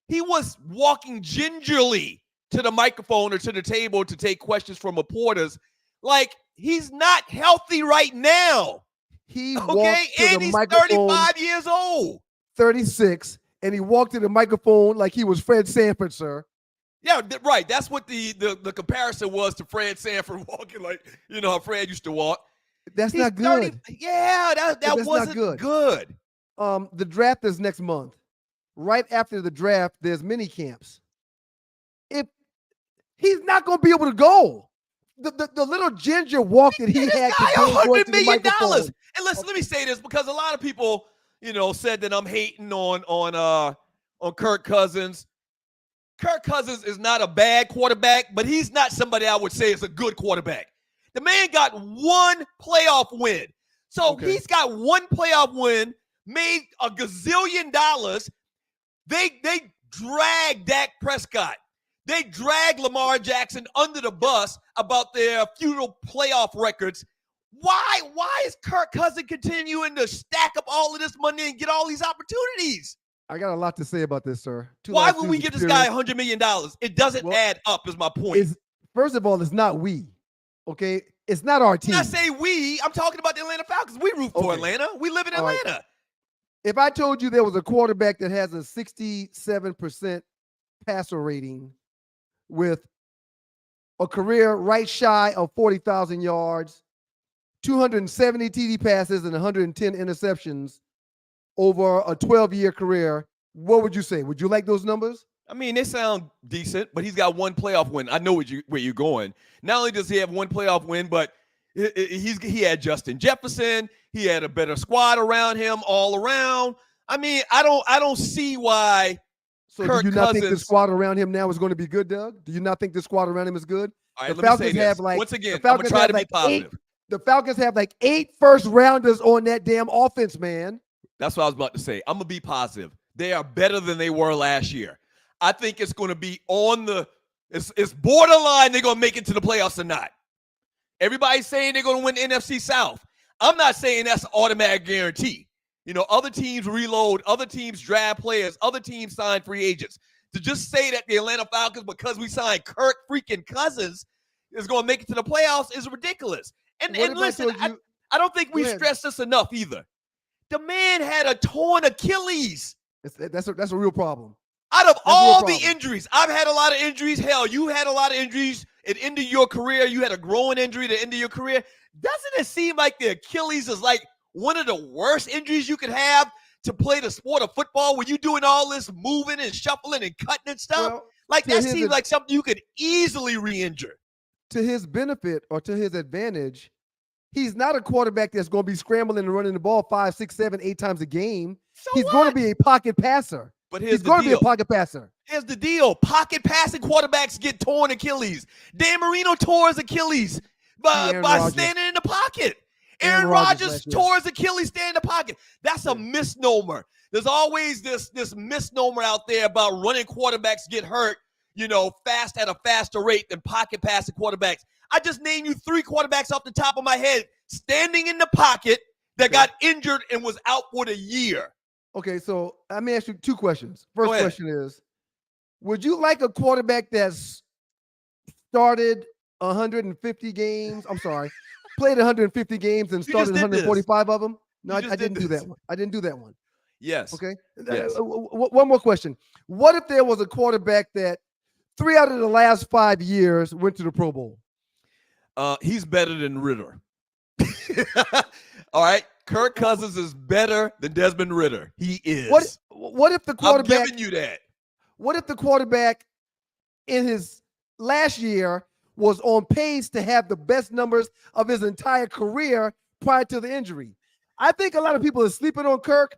He was walking gingerly to the microphone or to the table to take questions from reporters. Like, he's not healthy right now. He okay, walked to and the he's microphone, 35 years old. 36, and he walked to the microphone like he was Fred Sanford, sir. Yeah, right. That's what the comparison was to Fred Sanford walking like, you know, how Fred used to walk. That's not good. Yeah, that wasn't good. The draft is next month. Right after the draft, there's mini camps. If he's not going to be able to go, the little ginger walk that he had to $100 million. And listen, let me say this, because a lot of people, you know, said that I'm hating on Kirk Cousins. Kirk Cousins is not a bad quarterback, but he's not somebody I would say is a good quarterback. The man got one playoff win. So he's got one playoff win, made a gazillion dollars. They dragged Dak Prescott. They dragged Lamar Jackson under the bus about their futile playoff records. Why is Kirk Cousins continuing to stack up all of this money and get all these opportunities? I got a lot to say about this, sir. Why would we give this guy $100 million? It doesn't add up, is my point. First of all, it's not we. Okay? It's not our team. When I say we, I'm talking about the Atlanta Falcons. We root for Atlanta. We live in Atlanta. Right. If I told you there was a quarterback that has a 67% passer rating with a career right shy of 40,000 yards, 270 TD passes, and 110 interceptions over a 12-year career, what would you say? Would you like those numbers? I mean, they sound decent, but he's got one playoff win. I know where you're going. Not only does he have one playoff win, but he had Justin Jefferson. He had a better squad around him all around. I mean, I don't see why. So Kirk do you not Cousins, think the squad around him now is going to be good, Doug? Do you not think the squad around him is good? All right, the let me Falcons say have this. Once again, I'm going to try to be positive. The Falcons have like 8 first-rounders on that damn offense, man. That's what I was about to say. I'm going to be positive. They are better than they were last year. I think it's going to be it's borderline they're going to make it to the playoffs or not. Everybody's saying they're going to win the NFC South. I'm not saying that's an automatic guarantee. You know, other teams reload, other teams draft players, other teams sign free agents. To just say that the Atlanta Falcons, because we signed Kirk freaking Cousins, is going to make it to the playoffs is ridiculous. And listen, I don't think we stress this enough either. The man had a torn Achilles. That's a real problem. Out of all the injuries, I've had a lot of injuries. Hell, you had a lot of injuries at the end of your career. You had a growing injury at the end of your career. Doesn't it seem like the Achilles is like one of the worst injuries you could have to play the sport of football when you're doing all this moving and shuffling and cutting and stuff? Well, like that seems like something you could easily re-injure. To his benefit or to his advantage, he's not a quarterback that's going to be scrambling and running the ball 5, 6, 7, 8 times a game. He's going to be a pocket passer. But he's going to be a pocket passer. Here's the deal. Pocket passing quarterbacks get torn Achilles. Dan Marino tore his Achilles by standing in the pocket. Aaron Rodgers tore his Achilles standing in the pocket. That's a misnomer. There's always this misnomer out there about running quarterbacks get hurt, fast at a faster rate than pocket passing quarterbacks. I just named you 3 quarterbacks off the top of my head standing in the pocket that got injured and was out for the year. Okay, so let me ask you 2 questions. First question is, would you like a quarterback that's started 150 games? I'm sorry, played 150 games and started 145 of them? No, I didn't do that one. I didn't do that one. Yes. Okay. Yes. One more question. What if there was a quarterback that 3 out of the last 5 years went to the Pro Bowl? He's better than Ritter. All right. Kirk Cousins is better than Desmond Ritter. He is. What if the quarterback? I'm giving you that. What if the quarterback in his last year was on pace to have the best numbers of his entire career prior to the injury? I think a lot of people are sleeping on Kirk.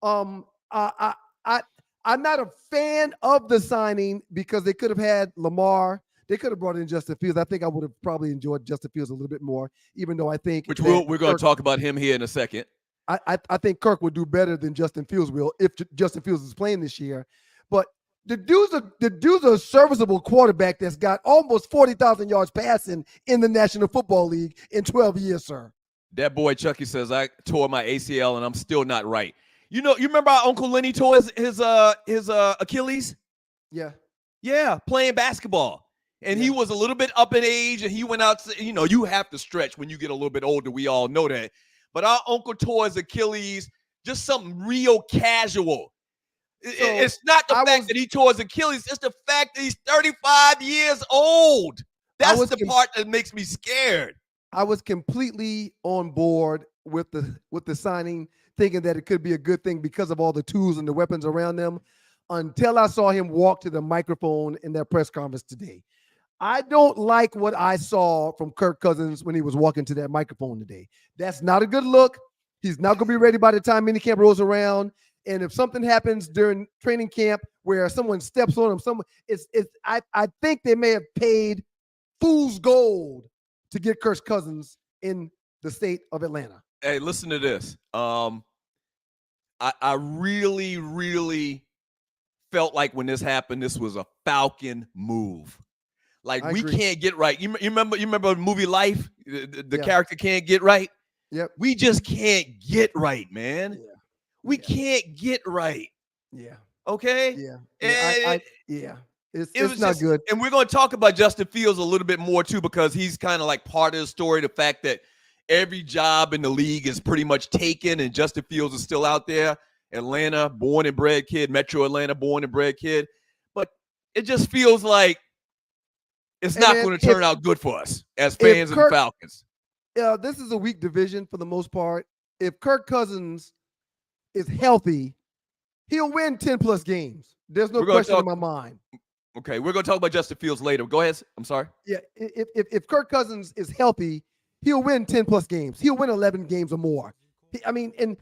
I'm not a fan of the signing because they could have had Lamar. They could have brought in Justin Fields. I think I would have probably enjoyed Justin Fields a little bit more, even though I think we're going to talk about him here in a second. I think Kirk would do better than Justin Fields will if Justin Fields is playing this year. But the dude's a serviceable quarterback that's got almost 40,000 yards passing in the National Football League in 12 years, sir. That boy Chucky says I tore my ACL and I'm still not right. You remember our Uncle Lenny tore his Achilles? Yeah. Yeah, playing basketball. And he was a little bit up in age, and he went out to, you have to stretch when you get a little bit older. We all know that. But our uncle tore his Achilles, just something real casual. It's not the fact that he tore his Achilles. It's the fact that he's 35 years old. That's the part that makes me scared. I was completely on board with the signing, thinking that it could be a good thing because of all the tools and the weapons around them, until I saw him walk to the microphone in that press conference today. I don't like what I saw from Kirk Cousins when he was walking to that microphone today. That's not a good look. He's not going to be ready by the time minicamp rolls around. And if something happens during training camp where someone steps on them, I think they may have paid fool's gold to get Kirk Cousins in the state of Atlanta. Hey, listen to this. I really, really felt like when this happened, this was a Falcon move. Like, we can't get right. You remember the movie Life? The character can't get right. Yep. We just can't get right, man. Yeah. We can't get right. Yeah. Okay. Yeah. It's not good. And we're going to talk about Justin Fields a little bit more too, because he's kind of like part of the story. The fact that every job in the league is pretty much taken, and Justin Fields is still out there. Atlanta, born and bred kid, Metro Atlanta, born and bred kid. But it just feels like it's not going to turn out good for us as fans of the Falcons. This is a weak division for the most part. If Kirk Cousins is healthy, he'll win 10-plus games. There's no question in my mind. Okay, we're going to talk about Justin Fields later. Go ahead. I'm sorry. Yeah, if Kirk Cousins is healthy, he'll win 10-plus games. He'll win 11 games or more. And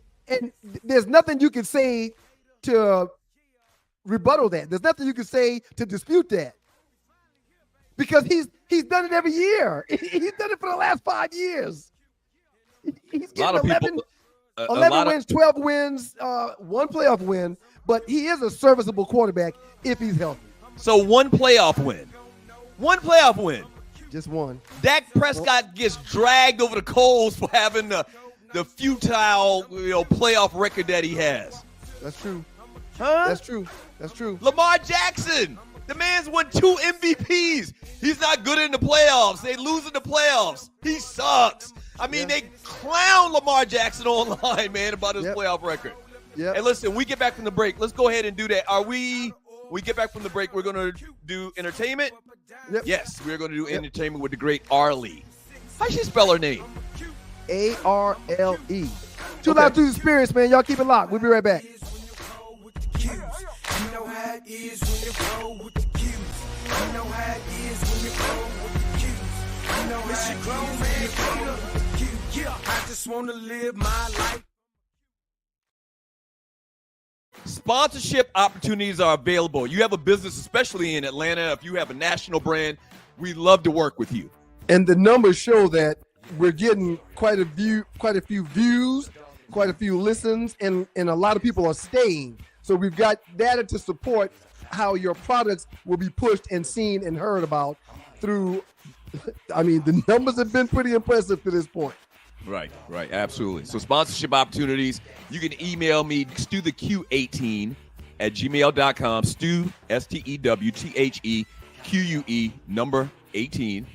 there's nothing you can say to rebuttal that. There's nothing you can say to dispute that. Because he's done it every year. He's done it for the last 5 years. He's getting 11 wins, 12 wins, one playoff win, but he is a serviceable quarterback if he's healthy. So one playoff win. Just one. Dak Prescott gets dragged over the coals for having the futile, playoff record that he has. That's true. Huh? That's true. Lamar Jackson. The man's won 2 MVPs. He's not good in the playoffs. They lose in the playoffs. He sucks. They clown Lamar Jackson online, man, about his playoff record. Yeah. And listen, we get back from the break. Let's go ahead and do that. We get back from the break, we're going to do entertainment? Yep. Yes, we're going to do entertainment with the great Arlie. How'd she spell her name? A-R-L-E. Too loud to experience, man. Y'all keep it locked. We'll be right back. You know how it is when you roll with the Q's. You know how it is when you roll with the Q's. You know how it is when you roll with the Q's. Yeah, I just want to live my life. Sponsorship opportunities are available. You have a business, especially in Atlanta. If you have a national brand, we love to work with you. And the numbers show that we're getting quite a few views, quite a few listens, and a lot of people are staying. So we've got data to support how your products will be pushed and seen and heard about through. The numbers have been pretty impressive to this point. Right, absolutely. So sponsorship opportunities, you can email me, StewTheQ18 at gmail.com, Stew, STEWTHEQUE, number 18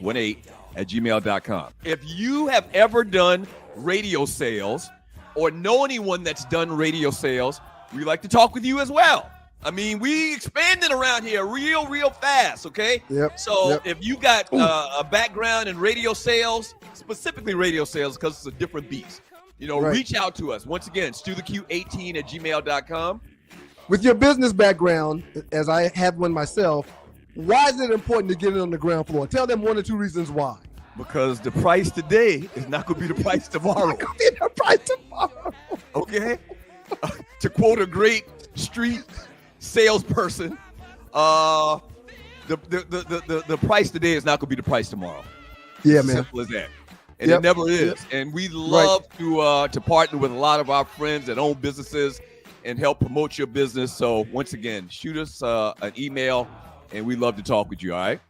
at gmail.com. If you have ever done radio sales or know anyone that's done radio sales, we like to talk with you as well. We expanding around here real fast, okay? Yep. So if you got a background in radio sales, specifically radio sales, because it's a different beast, reach out to us. Once again, StewTheQ18 at gmail.com. With your business background, as I have one myself, why is it important to get it on the ground floor? Tell them 1 or 2 reasons why. Because the price today is not going to be the price tomorrow. Okay? To quote a great street salesperson, the price today is not going to be the price tomorrow. Yeah, man. Simple as that. And it never is. And we love to partner with a lot of our friends that own businesses and help promote your business. So once again, shoot us an email, and we love to talk with you, all right?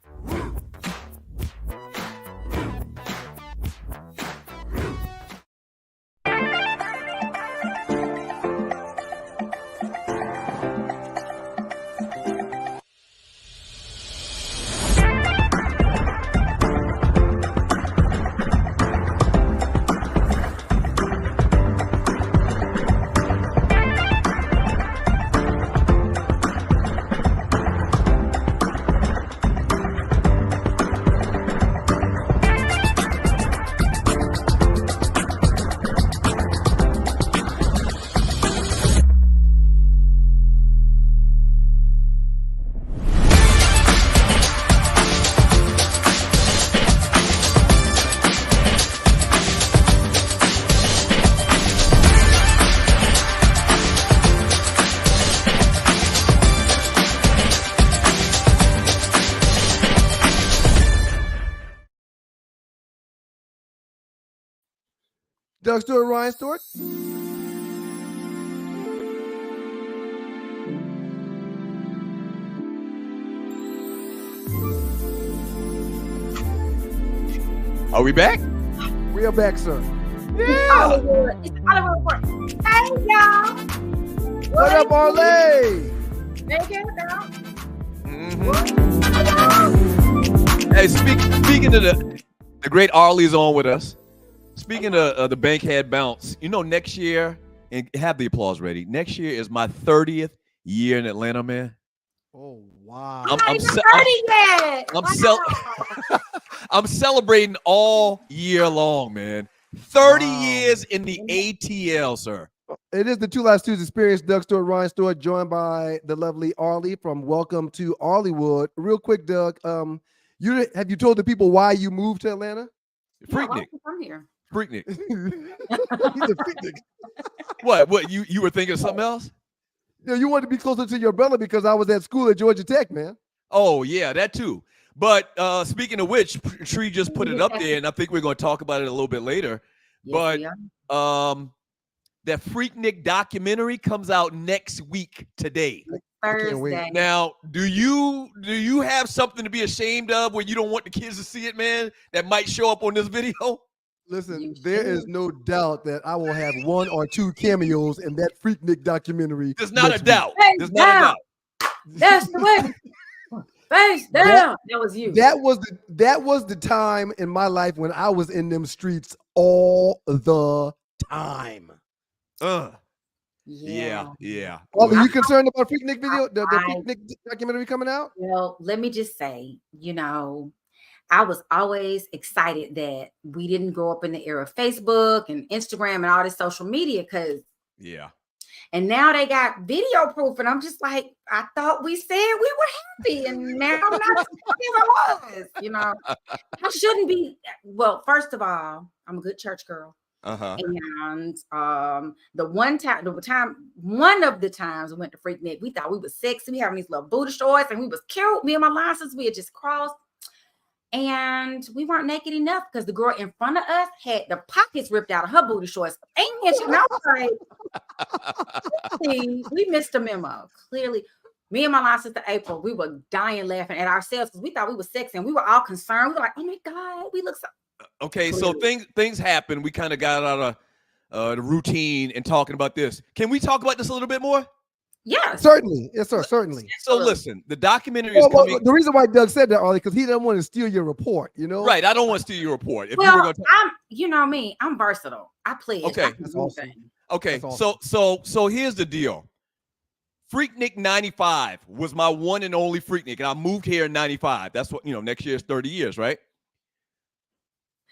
Doug Stewart, Ryan Stewart. Are we back? We are back, sir. Yeah. It's Hollywood Report. Hey, y'all. What up, Arley? Make it down. Hey, speaking of the great Arley's on with us. Speaking of the Bankhead Bounce, you know, next year, and have the applause ready. Next year is my 30th year in Atlanta, man. Oh, wow. I'm not even 30 yet. I'm celebrating all year long, man. 30 Wow. years in the ATL, sir. It is the Two Lives Tuesday Experience. Doug Stewart, Ryan Stewart, joined by the lovely Arley from Welcome to Arleywood. Real quick, Doug, have you told the people why you moved to Atlanta? Freaknik. I'm here. Freaknik. He's a freaknik. What? You were thinking of something else? Yeah, you wanted to be closer to your brother because I was at school at Georgia Tech, man. Oh, yeah, that too. But speaking of which, Tree just put it up there, and I think we're going to talk about it a little bit later. Yes, But that Freaknik documentary comes out next week today. Thursday. Now, do you have something to be ashamed of where you don't want the kids to see it, man, that might show up on this video? Listen, there is no doubt that I will have one or two cameos in that Freaknik documentary. There's not a next doubt. Hey, There's not a doubt. That's the way. Face down. That was you. week. That was the time in my life when I was in them streets all the time. Yeah. Are you concerned about Freaknik video? The Freaknik documentary coming out? Well, let me just say, you know, I was always excited that we didn't grow up in the era of Facebook and Instagram and all this social media and now they got video proof, and I'm just like, I thought we said we were happy, and now I'm not as happy as I was. You know, I shouldn't be. Well, first of all, I'm a good church girl. And one of the times we went to Freaknik, we thought we was sexy. We having these little booty shorts, and we was cute. Me and my license, we had just crossed. And we weren't naked enough because the girl in front of us had the pockets ripped out of her booty shorts. And I was like, we missed a memo. Clearly, me and my line sister April, we were dying laughing at ourselves because we thought we were sexy and we were all concerned. We were like, oh my God, we look so. Okay, so things happen. We kind of got out of the routine and talking about this. Can we talk about this a little bit more? Yeah, Certainly. Yes, sir. Certainly. So listen, the documentary is coming. The reason why Doug said that, Arlie, because he doesn't want to steal your report, you know? Right. I don't want to steal your report. If well, you were gonna you know me, I'm versatile. I play. Okay. That's awesome. Okay. That's awesome. So here's the deal. Freaknik 95 was my one and only Freaknik, and I moved here in 95. That's what, next year is 30 years, right?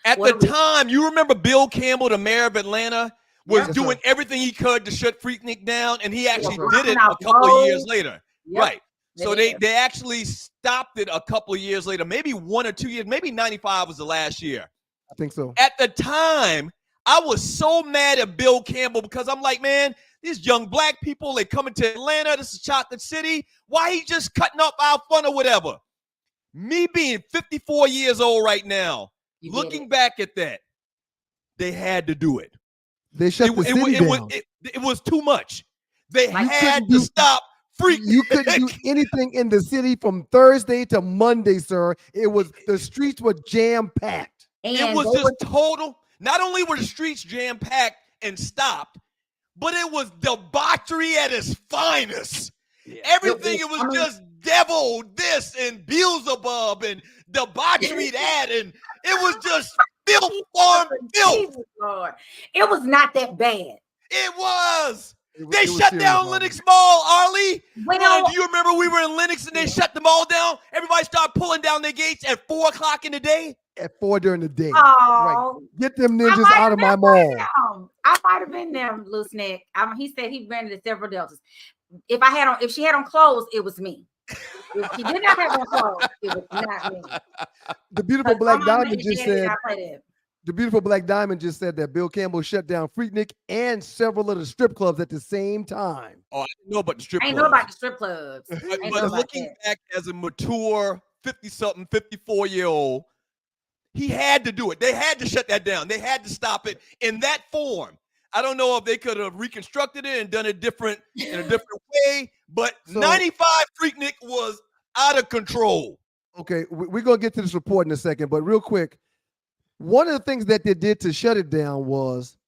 At the time, you remember Bill Campbell, the mayor of Atlanta, was doing everything he could to shut Freaknik down, and he actually did it a couple of years later. Yep. Right. So they actually stopped it a couple of years later, maybe 1 or 2 years, maybe 95 was the last year. I think so. At the time, I was so mad at Bill Campbell because I'm like, man, these young black people, they coming to Atlanta. This is Chocolate City. Why he just cutting up our fun or whatever? Me being 54 years old right now, looking back at that, they had to do it. They shut the city down. It was too much. They had to stop Freaknik. You couldn't do anything in the city from Thursday to Monday, sir. The streets were jam-packed. It was just total. Not only were the streets jam-packed and stopped, but it was debauchery at its finest. Yeah. Everything, it was just devil this and Beelzebub and debauchery that, and it was just filth on filth. It was not that bad. It was. They shut down Lenox Mall, Arlie. Do you remember we were in Lenox and they shut them all down? Everybody started pulling down their gates at 4 o'clock in the day. At 4 during the day. Oh, right. Get them ninjas out of my mall. I might have been them, loose neck. He said he ran into several deltas. If she had on clothes, it was me. If she did not have on clothes, it was not me. The beautiful Black Diamond just said. The beautiful Black Diamond just said that Bill Campbell shut down Freaknik and several of the strip clubs at the same time. Oh, I didn't know about the strip clubs. I know about the strip clubs. But looking back as a mature 50-something, 54-year-old, He had to do it. They had to shut that down. They had to stop it in that form. I don't know if they could have reconstructed it and done it in a different way, but 95 Freaknik was out of control. Okay, we're going to get to this report in a second, but real quick, one of the things that they did to shut it down was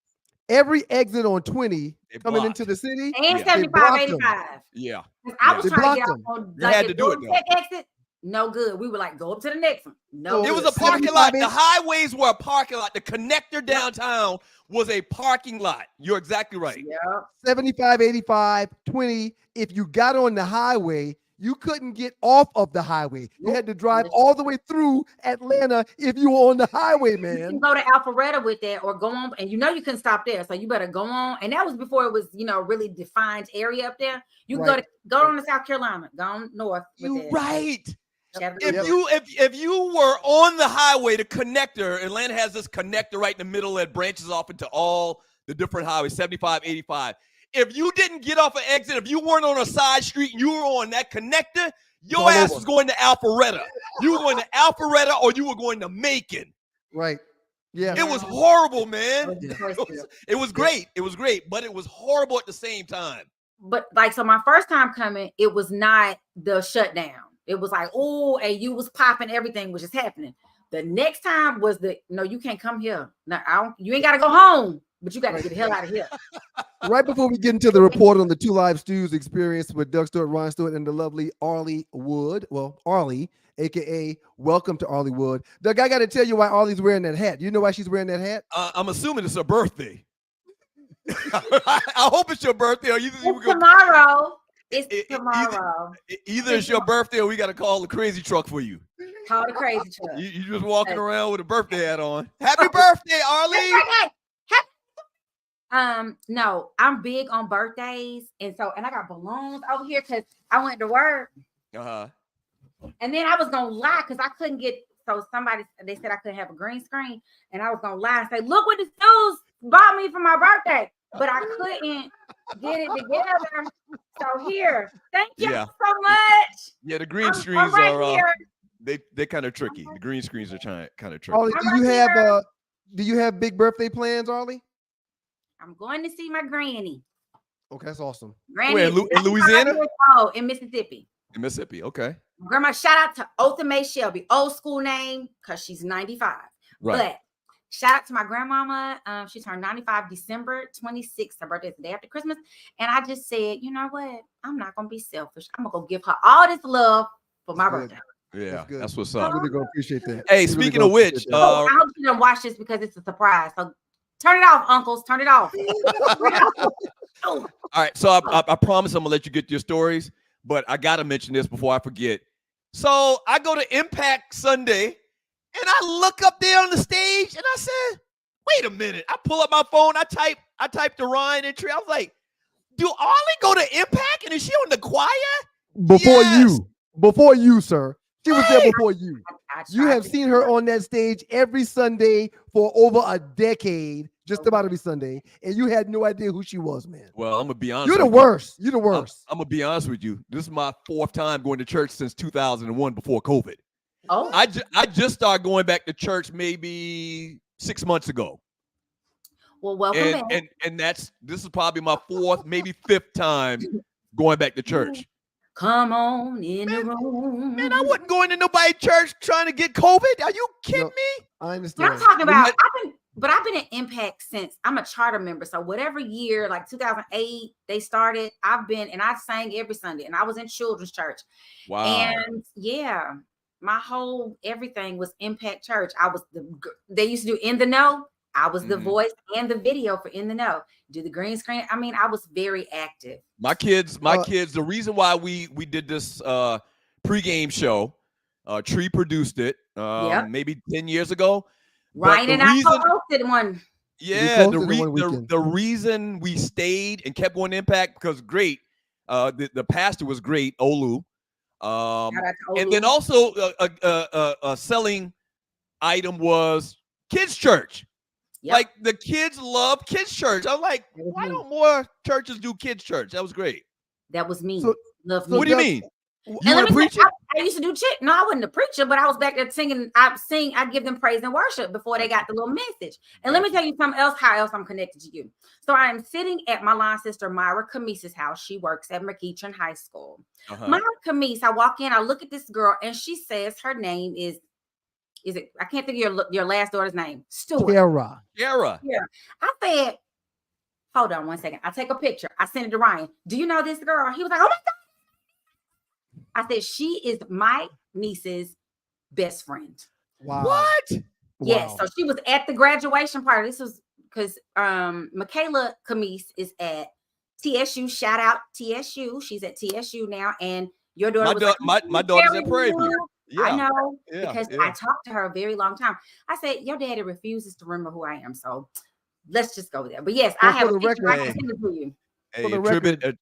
every exit on 20 coming into the city. And 75, 85. Yeah. I was trying to get out on they had to do it though. Exit. No good. We were like, go up to the next one. No, it was a parking lot. The highways were a parking lot. The connector downtown was a parking lot. You're exactly right. Yeah. 75, 85, 20. If you got on the highway, you couldn't get off of the highway. You had to drive all the way through Atlanta if you were on the highway, man. You can go to Alpharetta with that or go on, and you couldn't stop there. So you better go on. And that was before it was, really defined area up there. You can go on to South Carolina, go on north. You're right. If you were on the highway, the connector, Atlanta has this connector right in the middle that branches off into all the different highways, 75, 85. If you didn't get off an exit, if you weren't on a side street and you were on that connector, your ass was going to Alpharetta. You were going to Alpharetta or you were going to Macon. Right. Yeah. It was horrible, man. It was great. It was great, but it was horrible at the same time. But so my first time coming, it was not the shutdown. It was like, oh, and you was popping, everything was just happening. The next time was no, you can't come here. No, you ain't got to go home, but you got to get the hell out of here. Right before we get into the report on the Two Live Stews experience with Doug Stewart, Ron Stewart, and the lovely Arlie Wood. Well, Arlie, a.k.a. Welcome to Arlie Wood. Doug, I got to tell you why Arlie's wearing that hat. You know why she's wearing that hat? I'm assuming it's her birthday. I hope it's your birthday. Or tomorrow. It's tomorrow. Either it's your birthday or we got to call the crazy truck for you. Call the crazy truck. You just walking around with a birthday hat on. Happy birthday, Arlie. No, I'm big on birthdays. And I got balloons over here because I went to work. Uh-huh. And then I was going to lie because I couldn't get, they said I couldn't have a green screen. And I was going to lie and say, look what the Stews bought me for my birthday. But I couldn't get it together. So here, thank you so much. Yeah, the green screens are they're kind of tricky. The green screens are kind of tricky. Arlie, do you have big birthday plans, Arlie? I'm going to see my granny. Okay, that's awesome. Granny, where, in Louisiana? In Mississippi. In Mississippi, okay. Grandma, shout out to Otha Mae Shelby, old school name, because she's 95. Right. But shout out to my grandmama. She turned 95 December 26th. Her birthday is the day after Christmas. And I just said, you know what? I'm not going to be selfish. I'm going to go give her all this love for my birthday. Yeah, that's what's up. I'm really going to appreciate that. Hey, speaking of which. I hope you don't watch this because it's a surprise. So turn it off, uncles. Turn it off. All right. So I promise I'm going to let you get your stories. But I got to mention this before I forget. So I go to Impact Sunday. And I look up there on the stage and I said, wait a minute. I pull up my phone. I typed the Ryan entry. I was like, do Arlie go to Impact? And is she on the choir? Before you, sir. She was there before you. You have seen her on that stage every Sunday for over a decade, just about every Sunday. And you had no idea who she was, man. Well, I'm going to be honest. You're the worst. You're the worst. I'm going to be honest with you. This is my fourth time going to church since 2001 before COVID. Oh, I just started going back to church maybe 6 months ago. Well, welcome back. And this is probably my fourth, maybe fifth time going back to church. Come on in the room. Man, I wasn't going to nobody's church trying to get COVID. Are you kidding me? I understand. What I'm talking about, I've been at Impact since I'm a charter member. So whatever year, like 2008, they started, I sang every Sunday and I was in children's church. Wow. And yeah, my whole everything was Impact Church. They used to do In the Know. I was the voice and the video for In the Know. Do the green screen. I mean, I was very active. My kids, the reason why we did this pregame show, Tree produced it maybe 10 years ago. Ryan and I hosted one. Yeah, the reason we stayed and kept going to Impact because the pastor was great, Olu. And then also a selling item was kids' church. Yep. Like the kids love kids' church. I'm like, why don't more churches do kids' church? That was great. That was me. What do you mean? You were a preacher? I used to do church. No, I wasn't a preacher, but I was back there singing. I give them praise and worship before they got the little message. And let me tell you something else, how else I'm connected to you. So I am sitting at my line sister, Myra Camise's house. She works at McEachern High School. Myra Camise, I walk in, I look at this girl, and she says her name is it, I can't think of your last daughter's name. Stewart. Kiara. Yeah. I said, hold on one second. I take a picture. I send it to Ryan. Do you know this girl? He was like, oh my God. I said, she is my niece's best friend. Wow. What? Yes. Wow. So she was at the graduation party. This was because Michaela Camise is at TSU. Shout out TSU. She's at TSU now. And your daughter my daughter's at Prairie View. Yeah. I know because I talked to her a very long time. I said, your daddy refuses to remember who I am. So let's just go there. But yes, I have a picture. I can send it to you. Hey,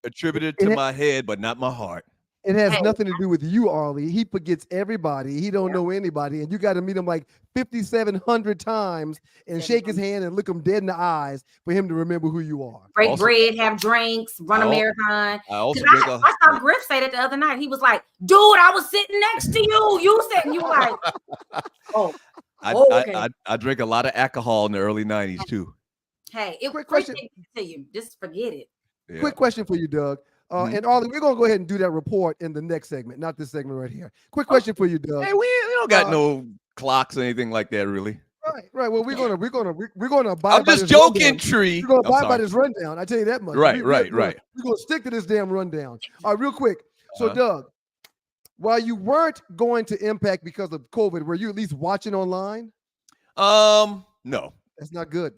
attributed to my head, but not my heart. It has nothing to do with you, Arlie. He forgets everybody. He don't know anybody. And you got to meet him like 5,700 times and shake his hand and look him dead in the eyes for him to remember who you are. Break bread, have drinks, run a marathon. I saw Griff say that the other night. He was like, dude, I was sitting next to you. You said, and you were like, oh. Okay. I drank a lot of alcohol in the early 90s too. Hey, quick question to you. Just forget it. Yeah. Quick question for you, Doug. And Arlie, we're going to go ahead and do that report in the next segment, not this segment right here. Quick question for you, Doug. Hey, we don't got no clocks or anything like that, really. Right. Well, we're gonna abide. I'm just joking, Tree. We're gonna abide by this rundown. I tell you that much. Right. We're gonna stick to this damn rundown. All right, real quick. So, Doug, while you weren't going to Impact because of COVID, were you at least watching online? No. That's not good.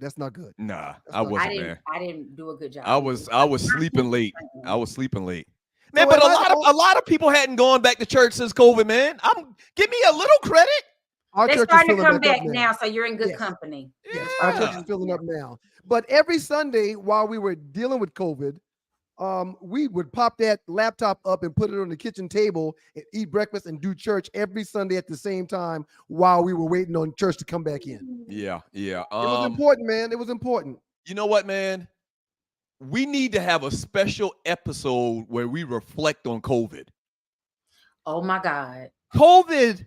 Nah, I wasn't there. I didn't do a good job. I was sleeping late. Man, but a lot of people hadn't gone back to church since COVID, man. Give me a little credit. They're starting to come back now, so you're in good company. Yes, our church is filling up now. But every Sunday while we were dealing with COVID, we would pop that laptop up and put it on the kitchen table and eat breakfast and do church every Sunday at the same time while we were waiting on church to come back in. Yeah. It was important, man. It was important. You know what, man? We need to have a special episode where we reflect on COVID. Oh my God. COVID.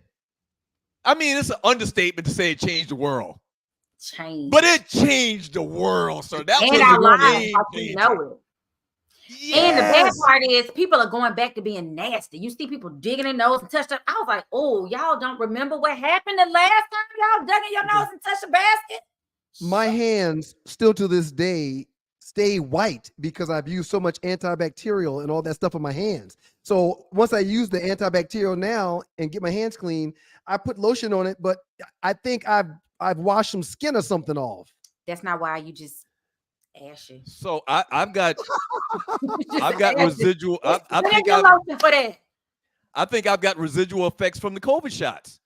I mean, it's an understatement to say it changed the world. But it changed the world. So that was our lives, you know it. Yes. And the bad part is people are going back to being nasty. You see people digging their nose and touching. I was like, oh, y'all don't remember what happened the last time y'all dug in your nose and touched a basket? My hands still to this day stay white because I've used so much antibacterial and all that stuff on my hands. So once I use the antibacterial now and get my hands clean, I put lotion on it, but I think I've washed some skin or something off. That's not why you just ashy. So I've got residual. I think I've got residual effects from the COVID shots.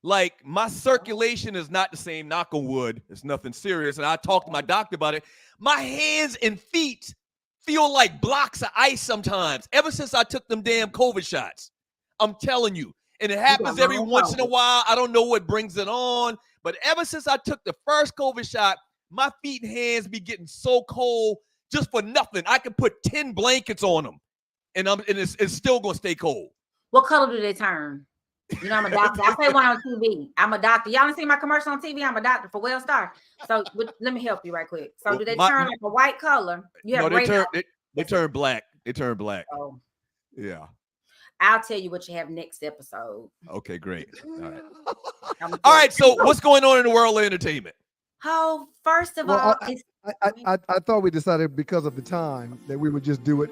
Like my circulation is not the same. Knock on wood. It's nothing serious. And I talked to my doctor about it. My hands and feet feel like blocks of ice sometimes. Ever since I took them damn COVID shots, I'm telling you. And it happens every once in a while. I don't know what brings it on, but ever since I took the first COVID shot, my feet and hands be getting so cold just for nothing. I can put 10 blankets on them, and it's still gonna stay cold. What color do they turn? You know, I'm a doctor. I play one on TV. I'm a doctor. Y'all didn't see my commercial on TV? I'm a doctor for Well Star. So let me help you right quick. So do they turn like a white color? No, they turn black. They turn black. Oh. Yeah. I'll tell you what you have next episode. Okay, great. All right. So what's going on in the world of entertainment? Oh, first of all, I thought we decided because of the time that we would just do it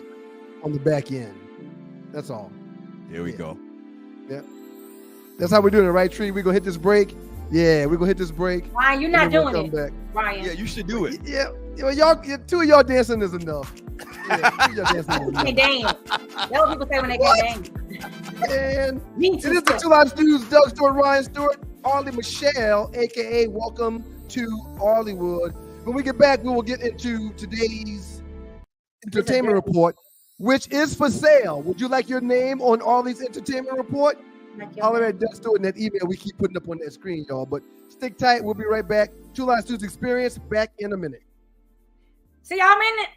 on the back end. That's all. Here we go. Yeah. That's how we're doing it, right, Tree? We're going to hit this break. Yeah, we're going to hit this break. Ryan, you're not doing it. Back. Ryan. Yeah, you should do it. Yeah. Y'all, two of y'all dancing is enough. Yeah, can't dance. That's what people say when they can't dance. And it is the Two Live Studios, Doug Stewart, Ryan Stewart, Arlie Michelle, a.k.a. Welcome to Arleywood. When we get back, we will get into today's entertainment report, which is for sale. Would you like your name on Arlie's entertainment report? Holler at Doug Stewart in that email we keep putting up on that screen, y'all. But stick tight. We'll be right back. Two Live Studios Experience, back in a minute. See y'all in a minute.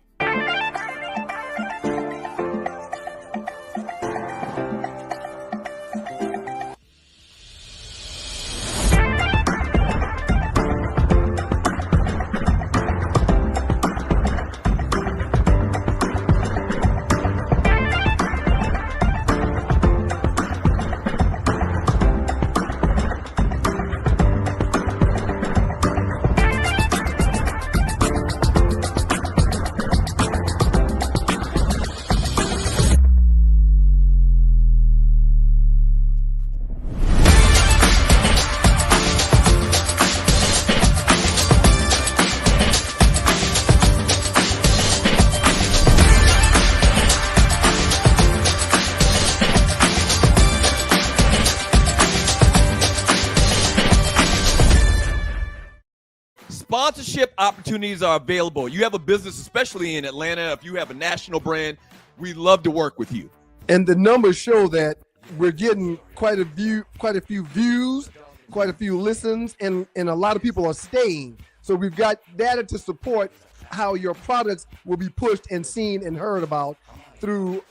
Sponsorship opportunities are available. You have a business, especially in Atlanta. If you have a national brand, we'd love to work with you. And the numbers show that we're getting quite a few views, quite a few listens, and a lot of people are staying. So we've got data to support how your products will be pushed and seen and heard about through.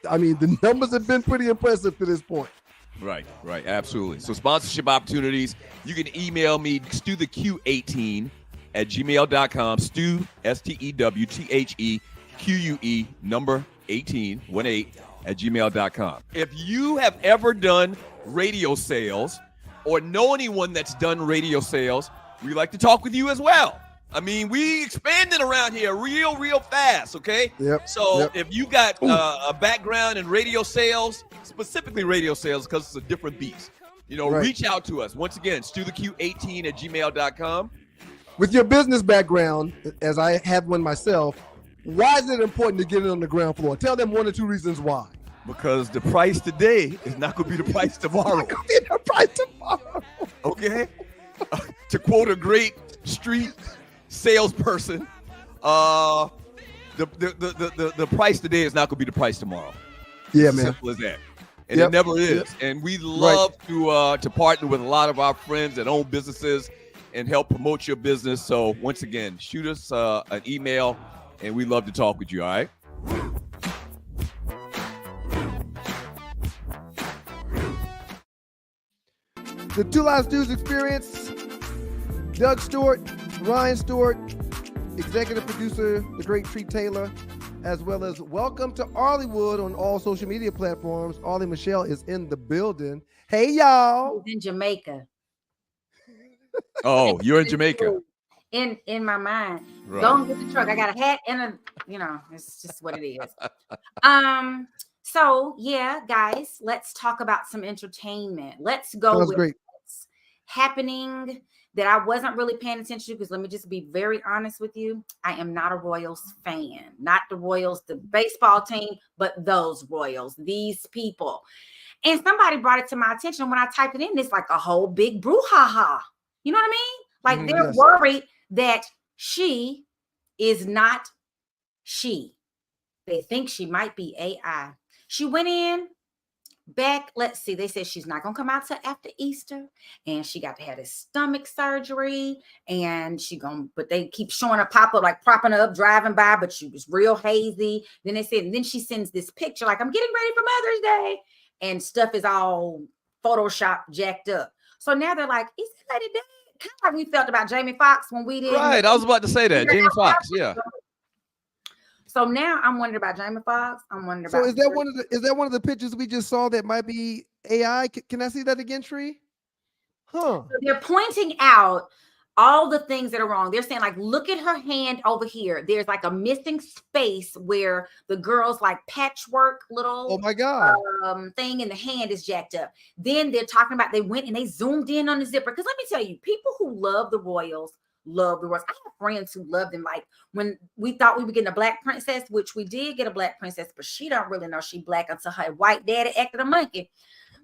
I mean, the numbers have been pretty impressive to this point. Right, absolutely. So sponsorship opportunities, you can email me, StewTheQ18 at gmail.com, Stew, STEWTHEQUE, number 18 at gmail.com. If you have ever done radio sales or know anyone that's done radio sales, we'd like to talk with you as well. I mean, we expanding around here real fast, okay? Yep. So if you got a background in radio sales, specifically radio sales, because it's a different beast, reach out to us. Once again, StewTheQ18 at gmail.com. With your business background, as I have one myself, why is it important to get it on the ground floor? Tell them 1 or 2 reasons why. Because the price today is not going to be the price tomorrow. It's not going to be the price tomorrow. Okay? To quote a great street salesperson, the price today is not going to be the price tomorrow. Yeah, it's man. as simple as that. And it never is. And we love to partner with a lot of our friends that own businesses and help promote your business. So once again, shoot us an email, and we'd love to talk with you, all right? The Two Live Stews Experience, Doug Stewart, Ryan Stewart, executive producer, the great Tree Taylor, as well as welcome to Arleywood on all social media platforms. Arlie Michelle is in the building. Hey, y'all. In Jamaica. Oh, you're in Jamaica. In my mind. Right. Go and get the truck. I got a hat and it's just what it is. So yeah, guys, let's talk about some entertainment. Let's go with what's happening that I wasn't really paying attention to, because let me just be very honest with you. I am not a Royals fan. Not the Royals, the baseball team, but those Royals, these people. And somebody brought it to my attention. When I typed it in, it's like a whole big brouhaha. You know what I mean? Like they're worried that she is not she. They think she might be AI. She went in back, let's see, they said she's not going to come out till after Easter, and she got to have this stomach surgery, and but they keep showing her pop up, like propping her up, driving by, but she was real hazy. Then they said, and then she sends this picture, like, I'm getting ready for Mother's Day, and stuff is all Photoshop jacked up. So now they're like, is it lady dead? Kind of like we felt about Jamie Foxx when we did. Right, I was about to say that. Jamie Foxx, yeah. So now I'm wondering about Jamie Foxx. I'm wondering about. So is that one of the pictures we just saw that might be AI? Can I see that again, Tree? Huh. So they're pointing out all the things that are wrong. They're saying, like, look at her hand over here. There's like a missing space where the girl's like patchwork little oh my God thing in the hand is jacked up. Then they're talking about they went and they zoomed in on the zipper. Because let me tell you, people who love the Royals love the Royals. I have friends who love them. Like when we thought we were getting a black princess, which we did get a black princess, but she don't really know she black until her white daddy acted a monkey.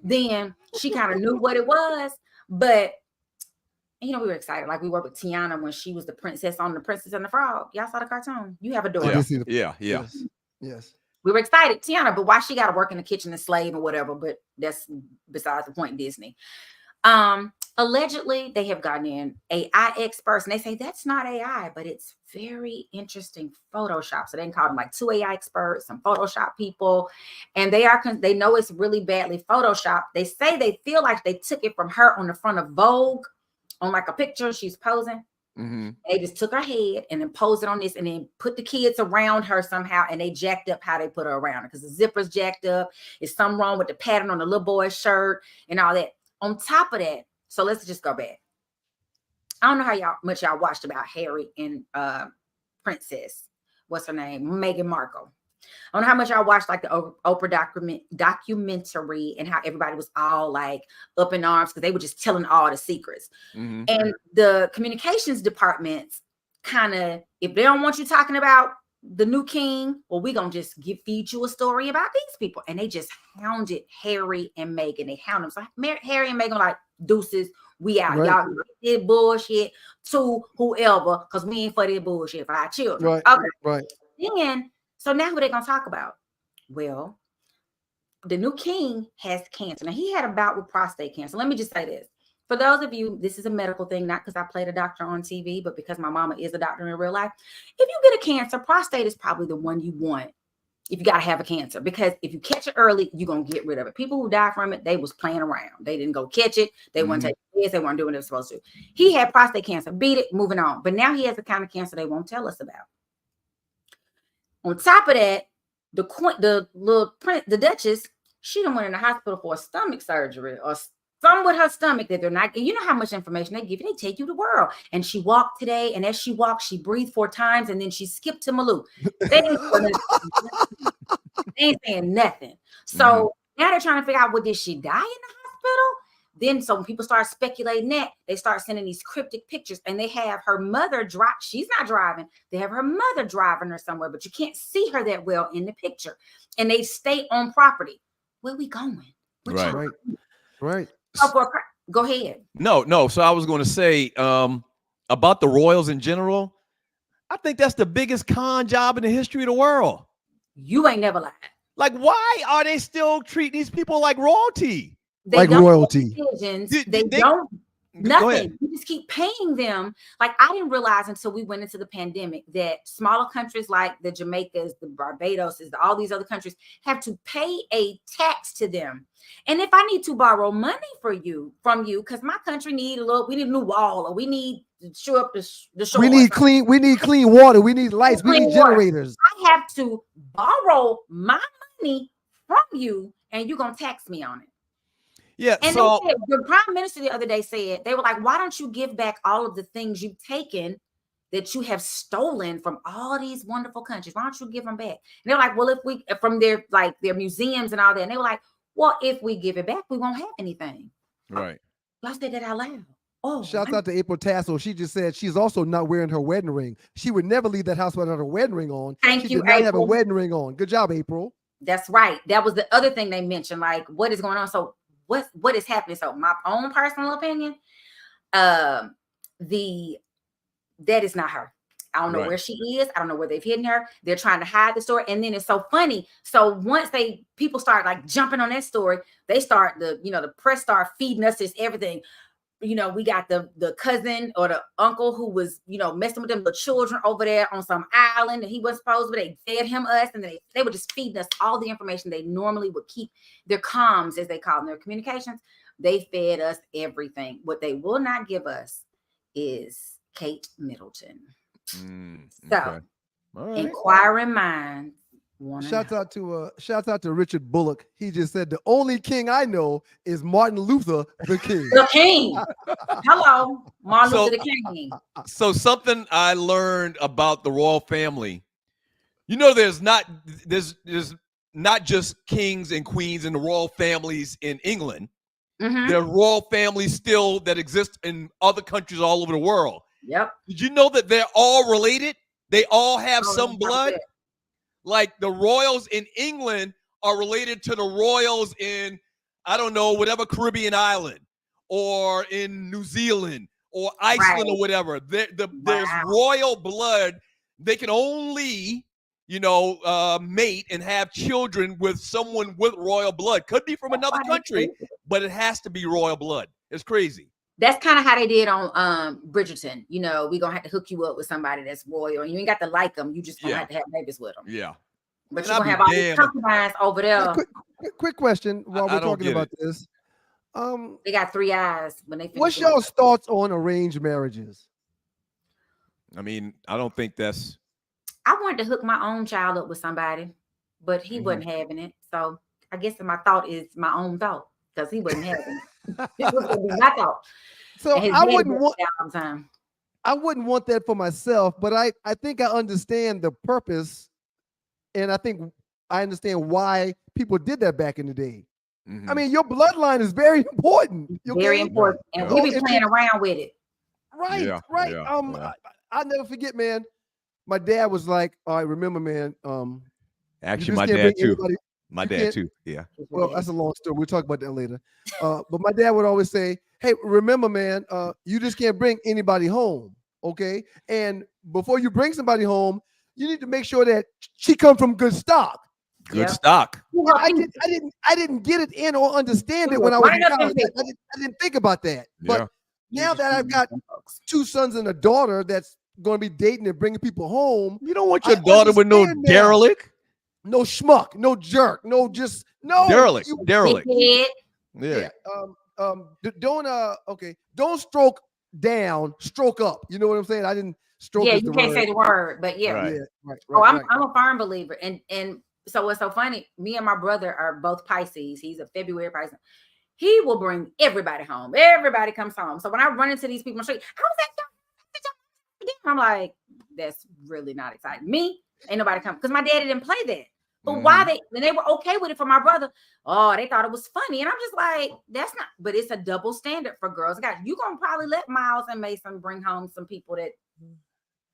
Then she kind of knew what it was. But we were excited. Like we worked with Tiana when she was the princess on The Princess and the Frog. Y'all saw the cartoon? You have a daughter. Yeah. Yes. We were excited, Tiana, but why she got to work in the kitchen and slave or whatever, but that's besides the point, Disney. Allegedly, they have gotten in AI experts, and they say that's not AI, but it's very interesting Photoshop. So they can call them like 2 AI experts, some Photoshop people, and they know it's really badly Photoshopped. They say they feel like they took it from her on the front of Vogue, on like a picture she's posing. Mm-hmm. They just took her head and then posed it on this, and then put the kids around her somehow, and they jacked up how they put her around her because the zipper's jacked up. There's something wrong with the pattern on the little boy's shirt and all that. On top of that, so let's just go back. I don't know how much y'all watched about Harry and Princess. What's her name? Meghan Markle. I don't know how much y'all watched like the Oprah documentary and how everybody was all like up in arms because they were just telling all the secrets. Mm-hmm. And the communications departments kind of, if they don't want you talking about the new king, well, we're going to just feed you a story about these people. And they just hounded Harry and Meghan. They hound them. So Harry and Meghan were like, deuces, We out. Right. Y'all did bullshit to whoever, because we ain't for that bullshit for our children. Right. Okay. Right. Then, so now what they gonna talk about? Well, the new king has cancer. Now, he had a bout with prostate cancer. Let me just say this. For those of you, this is a medical thing, not because I played a doctor on TV, but because my mama is a doctor in real life. If you get a cancer, prostate is probably the one you want if you got to have a cancer, because if you catch it early, you're going to get rid of it. People who die from it, they was playing around. They didn't go catch it. They wouldn't take this. They weren't doing what they were supposed to. He had prostate cancer. Beat it, moving on. But now he has the kind of cancer they won't tell us about. On top of that, the Duchess, she done went in the hospital for a stomach surgery or something with her stomach that they're not. You know how much information they give you. They take you to the world. And she walked today, and as she walked, she breathed 4 times, and then she skipped to Malou. They ain't saying nothing. So now they're trying to figure out, well, did she die in the hospital? Then so when people start speculating that, they start sending these cryptic pictures, and they have her mother drive. She's not driving. They have her mother driving her somewhere, but you can't see her that well in the picture. And they stay on property. Where we going? Right. Go ahead. No. So I was going to say about the royals in general. I think that's the biggest con job in the history of the world. You ain't never lied. Like, why are they still treating these people like royalty? They like don't royalty. They don't. Nothing. You just keep paying them. Like, I didn't realize until we went into the pandemic that smaller countries like the Jamaicas, the Barbadoses, all these other countries have to pay a tax to them. And if I need to borrow money from you, because my country we need a new wall, or we need to shore up the shore. We need clean water. We need lights. We need generators. I have to borrow my money from you, and you're gonna tax me on it. Yeah. And so the prime minister the other day said, they were like, why don't you give back all of the things you've taken that you have stolen from all these wonderful countries? Why don't you give them back? And they're like, well, if we, from their museums and all that. And they were like, well, if we give it back, we won't have anything. Right. I said that out loud. Oh, shouts out to April Tassel. She just said she's also not wearing her wedding ring. She would never leave that house without her wedding ring on. Thank you, did not April. have a wedding ring on. Good job, April. That's right. That was the other thing they mentioned. Like, what is going on? So what is happening? So my own personal opinion, that is not her. I don't know where she is. I don't know where they've hidden her. They're trying to hide the story. And then it's so funny. So once people start like jumping on that story, they start the press start feeding us this everything. We got the cousin or the uncle who was, messing with them, the children over there on some island, and he wasn't supposed to, but they fed him us, and they were just feeding us all the information they normally would keep, their comms, as they call them, their communications. They fed us everything. What they will not give us is Kate Middleton. So, inquiring minds. Shouts out to Richard Bullock. He just said the only king I know is Martin Luther the King. The King. Hello, Martin Luther the King. So something I learned about the royal family. There's not just kings and queens in the royal families in England. There are royal families still that exist in other countries all over the world. Yep. Did you know that they're all related? They all have some blood. Like the royals in England are related to the royals in, I don't know, whatever Caribbean island, or in New Zealand or Iceland or whatever. There's royal blood. They can only, mate and have children with someone with royal blood. Could be from another country, but it has to be royal blood. It's crazy. That's kind of how they did on Bridgerton. We're going to have to hook you up with somebody that's royal. And you ain't got to like them. You just going to have to have babies with them. Yeah. But you're going to have all these concubines over there. Quick question while we're talking about this. They got 3 eyes. What's y'all's thoughts on arranged marriages? I mean, I don't think that's... I wanted to hook my own child up with somebody, but he wasn't having it. So I guess my thought is my own thought, because he wasn't having it. It was going to be my thought. So I wouldn't want that for myself, but I think I understand the purpose, and I think I understand why people did that back in the day. I mean, your bloodline is very important. Very important, and we be playing around with it. Right. I'll never forget, man. My dad was like, "I remember, man." Actually, my dad too. My dad too. Yeah. Well, that's a long story. We'll talk about that later. But my dad would always say, hey, remember, man, you just can't bring anybody home, okay? And before you bring somebody home, you need to make sure that she comes from good stock. Good stock. I didn't get it in or understand it when I was in college. I didn't think about that. But now that I've got 2 sons and a daughter that's going to be dating and bringing people home, you don't want your daughter with no derelict, no schmuck, no jerk, no derelict. Yeah. Don't stroke down, stroke up. You know what I'm saying? I didn't stroke. Yeah, you can't say the word, but yeah. Right. I'm a firm believer. And so what's so funny, me and my brother are both Pisces. He's a February Pisces. He will bring everybody home. Everybody comes home. So when I run into these people on the street, how's that? I'm like, that's really not exciting. Me, ain't nobody come because my daddy didn't play that. But why they were okay with it for my brother? Oh, they thought it was funny. And I'm just like, that's not, but it's a double standard for girls. Guys, you gonna probably let Miles and Mason bring home some people that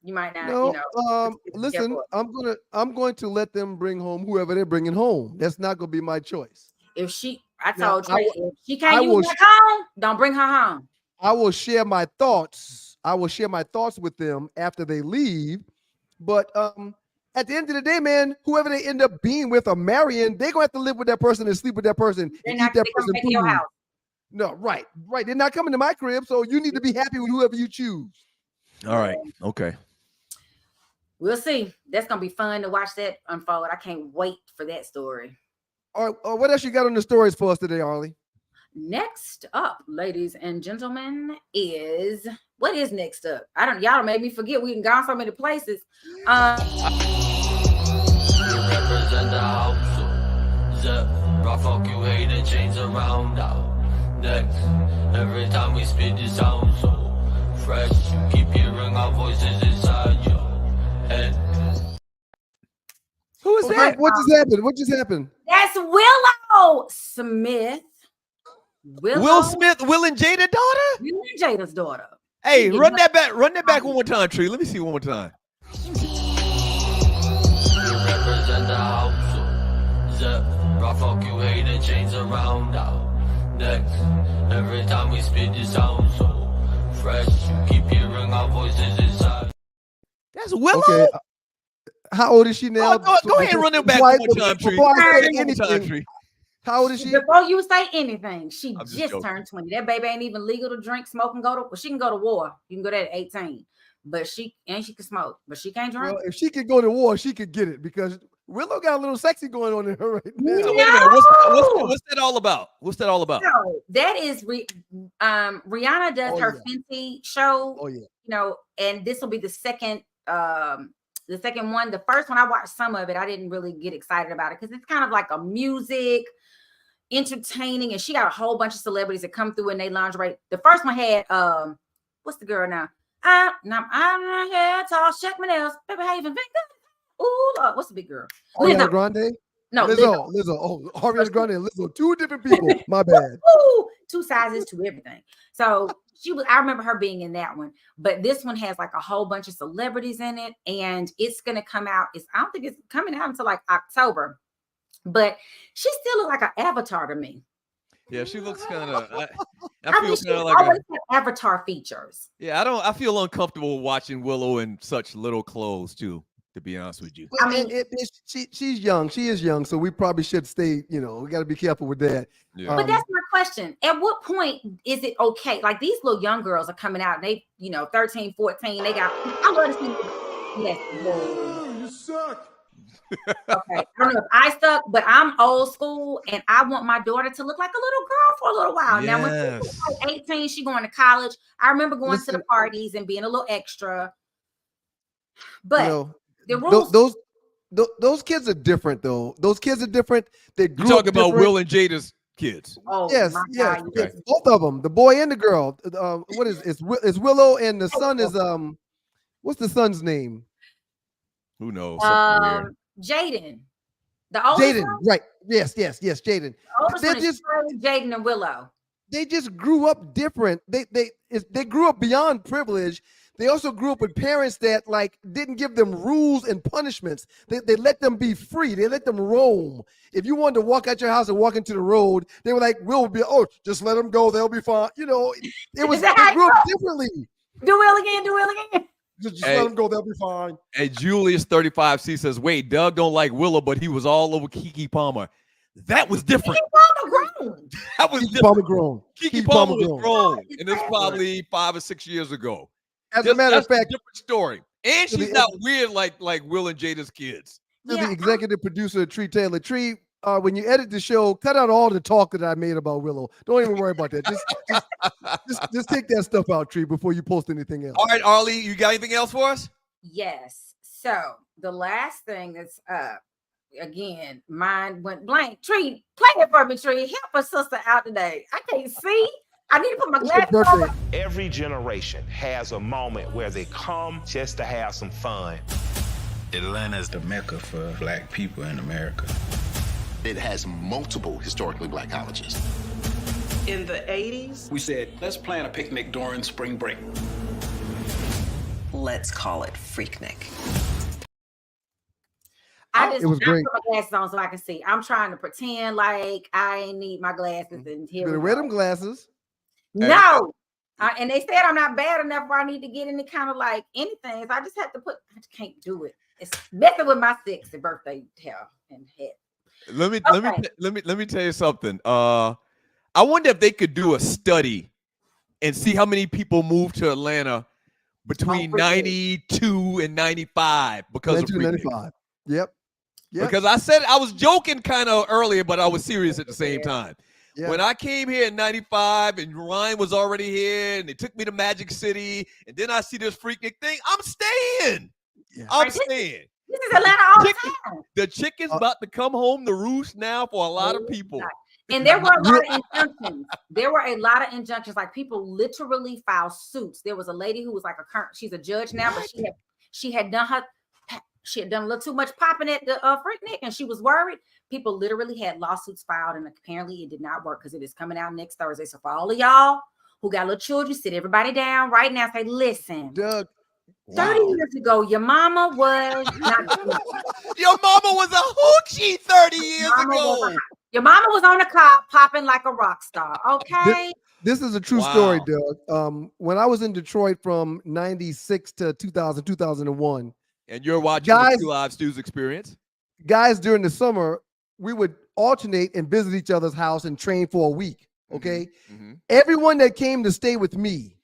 you might not, listen, I'm going to let them bring home whoever they're bringing home. That's not gonna be my choice. I told Trey, if she can't use back home, don't bring her home. I will share my thoughts. With them after they leave. But at the end of the day, man, whoever they end up being with or marrying, they're gonna have to live with that person and sleep with that person and eat that person food. Your house. No, right. They're not coming to my crib, so you need to be happy with whoever you choose. All right. Okay. We'll see. That's gonna be fun to watch that unfold. I can't wait for that story. All right. What else you got on the stories for us today, Arlie? Next up, ladies and gentlemen, is what is next up? Y'all made me forget. We can go so many places. Represent the house. Rock fuck you hate and chains around out. Next, every time we spit it sounds so fresh. You keep hearing our voices inside your head. Who is that? What just happened? That's Willow Smith. Will Smith, Will and Jada's daughter? Will and Jada's daughter. Hey, run that back one more time, Tree. Let me see one more time. Represent the house. Rock fuck you hate and chains around out. Next, every time we spit it sounds so fresh. You keep hearing our voices inside. That's Willow. Okay. How old is she now? Go ahead and run it back one more time, Tree. Before I say anything, how old is she? Before you say anything, she just turned 20. That baby ain't even legal to drink, smoke, and she can go to war. You can go there at 18. But she can smoke, but she can't drink. Well, if she could go to war, she could get it because Willow got a little sexy going on in her right now. No. Wait a minute. What's that all about? No, that is Rihanna does her Fenty show. Oh yeah. And this will be the second one. The first one I watched some of it. I didn't really get excited about it because it's kind of like a music, entertaining, and she got a whole bunch of celebrities that come through in their lingerie. The first one had what's the girl now? I'm here, tall, check my nails, baby, how you even been? Ooh, what's the big girl? Ariana Grande? No, Lizzo. Oh, Ariana Grande and Lizzo, 2 different people. My bad. 2 sizes to everything. So I remember her being in that one, but this one has like a whole bunch of celebrities in it, and it's gonna come out. I don't think it's coming out until like October, but she still looks like an avatar to me. Yeah, she looks kind of. I feel kind of like avatar features. Yeah, I feel uncomfortable watching Willow in such little clothes too. To be honest with you, I mean, she's young. She is young, so we probably should stay. We got to be careful with that. Yeah. But that's my question. At what point is it okay? Like these little young girls are coming out, and they, 13, 14. They got. I love to see. Yes. You suck. Okay, I don't know if I suck, but I'm old school, and I want my daughter to look like a little girl for a little while. Yes. Now, when she's like 18, she's going to college. I remember going to the parties and being a little extra. But the rules. Those kids are different, though. Those kids are different. They grew You're up talking about Will and Jada's kids. Oh, yes. Okay. Both of them, the boy and the girl. What is it's Willow and the son is what's the son's name? Who knows? Jaden. The oldest Jaden, one? right? Yes, Jaden. The oldest one is Jaden and Willow. They just grew up different. They grew up beyond privilege. They also grew up with parents that like didn't give them rules and punishments. They let them be free. They let them roam. If you wanted to walk out your house and walk into the road, they were like, "We'll be just let them go. They'll be fine." You know, they grew up differently. Do it again. Just let them go. They'll be fine. Hey, Julius 35C says, "Wait, Doug don't like Willow, but he was all over Keke Palmer. That was different. That was Keke Palmer grown. Keke Palmer was grown, and it's probably 5 or 6 years ago. As a matter of fact, a different story. And she's not weird like Will and Jada's kids." To the executive producer, Tree Taylor. Tree, when you edit the show, cut out all the talk that I made about Willow. Don't even worry about that. Just take that stuff out, Tree, before you post anything else. All right, Arlie, you got anything else for us? Yes. So the last thing that's again, mine went blank. Tree, play it for me, Tree. Help a sister out today. I can't see. I need to put my glasses on. Every generation has a moment where they come just to have some fun. Atlanta is the mecca for black people in America. It has multiple historically black colleges. In the 80s, we said, let's plan a picnic during spring break. Let's call it Freaknik. It was great. Put my glasses on so I can see. I'm trying to pretend like I ain't need my glasses. And here you better wear them glasses. No. And they said I'm not bad enough where I need to get any kind of like anything. So I just have to I just can't do it. It's messing with my 60th birthday hair and head. Let me tell you something. I wonder if they could do a study and see how many people moved to Atlanta between 92 and 95 because of 95. Yep. Because I was joking kind of earlier, but I was serious at the same time. Yeah. When I came here in 95 and Ryan was already here and they took me to Magic City and then I see this Freaknik thing, I'm staying. Yeah. I'm staying. This is Atlanta all the time. The chicken's about to come home to roost now for a lot of people. And there were a lot of injunctions. There were a lot of injunctions. Like people literally filed suits. There was a lady who was like she's a judge now, but she had done a little too much popping at the Freaknik, and she was worried. People literally had lawsuits filed, and apparently it did not work because it is coming out next Thursday. So for all of y'all who got little children, sit everybody down right now. Say, listen, Doug. 30 years ago, your mama was not your mama was a hoochie 30 years ago. Your mama was on the cop popping like a rock star. Okay. This is a true story, Doug. When I was in Detroit from 96 to 2000, 2001. And you're watching the Two Live Stews experience? Guys, during the summer, we would alternate and visit each other's house and train for a week. Okay. Mm-hmm. Everyone that came to stay with me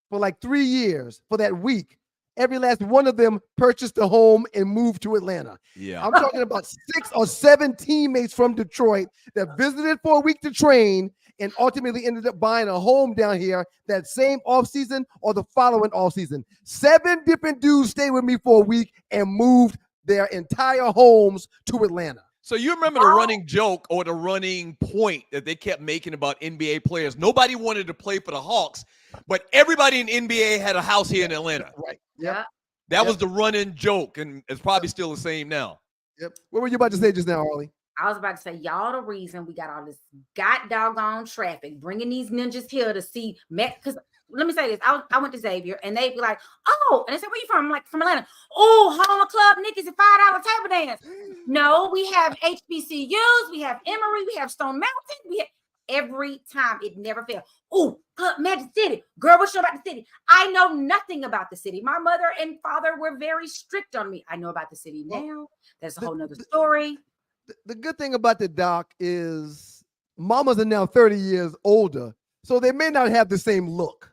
for like 3 years for that week, every last one of them purchased a home and moved to Atlanta. Yeah. I'm talking about 6 or 7 teammates from Detroit that visited for a week to train and ultimately ended up buying a home down here that same offseason or the following offseason. 7 different dudes stayed with me for a week and moved their entire homes to Atlanta. So you remember the running joke or the running point that they kept making about NBA players? Nobody wanted to play for the Hawks, but everybody in NBA had a house here in Atlanta. Right. Yeah. That was the running joke, and it's probably still the same now. Yep. What were you about to say just now, Arlie? I was about to say, y'all the reason we got all this doggone traffic, bringing these ninjas here to see, because let me say this. I went to Xavier, and they'd be like, oh, and they said, where you from? I'm like, from Atlanta. Oh, Homer Club, Nicky's at $5 table dance. No, we have HBCUs, we have Emory, we have Stone Mountain, we have every time. It never fails. Oh, Magic City. Girl, what's you know about the city? I know nothing about the city. My mother and father were very strict on me. I know about the city now. That's a whole nother story. The good thing about the doc is mamas are now 30 years older, so they may not have the same look.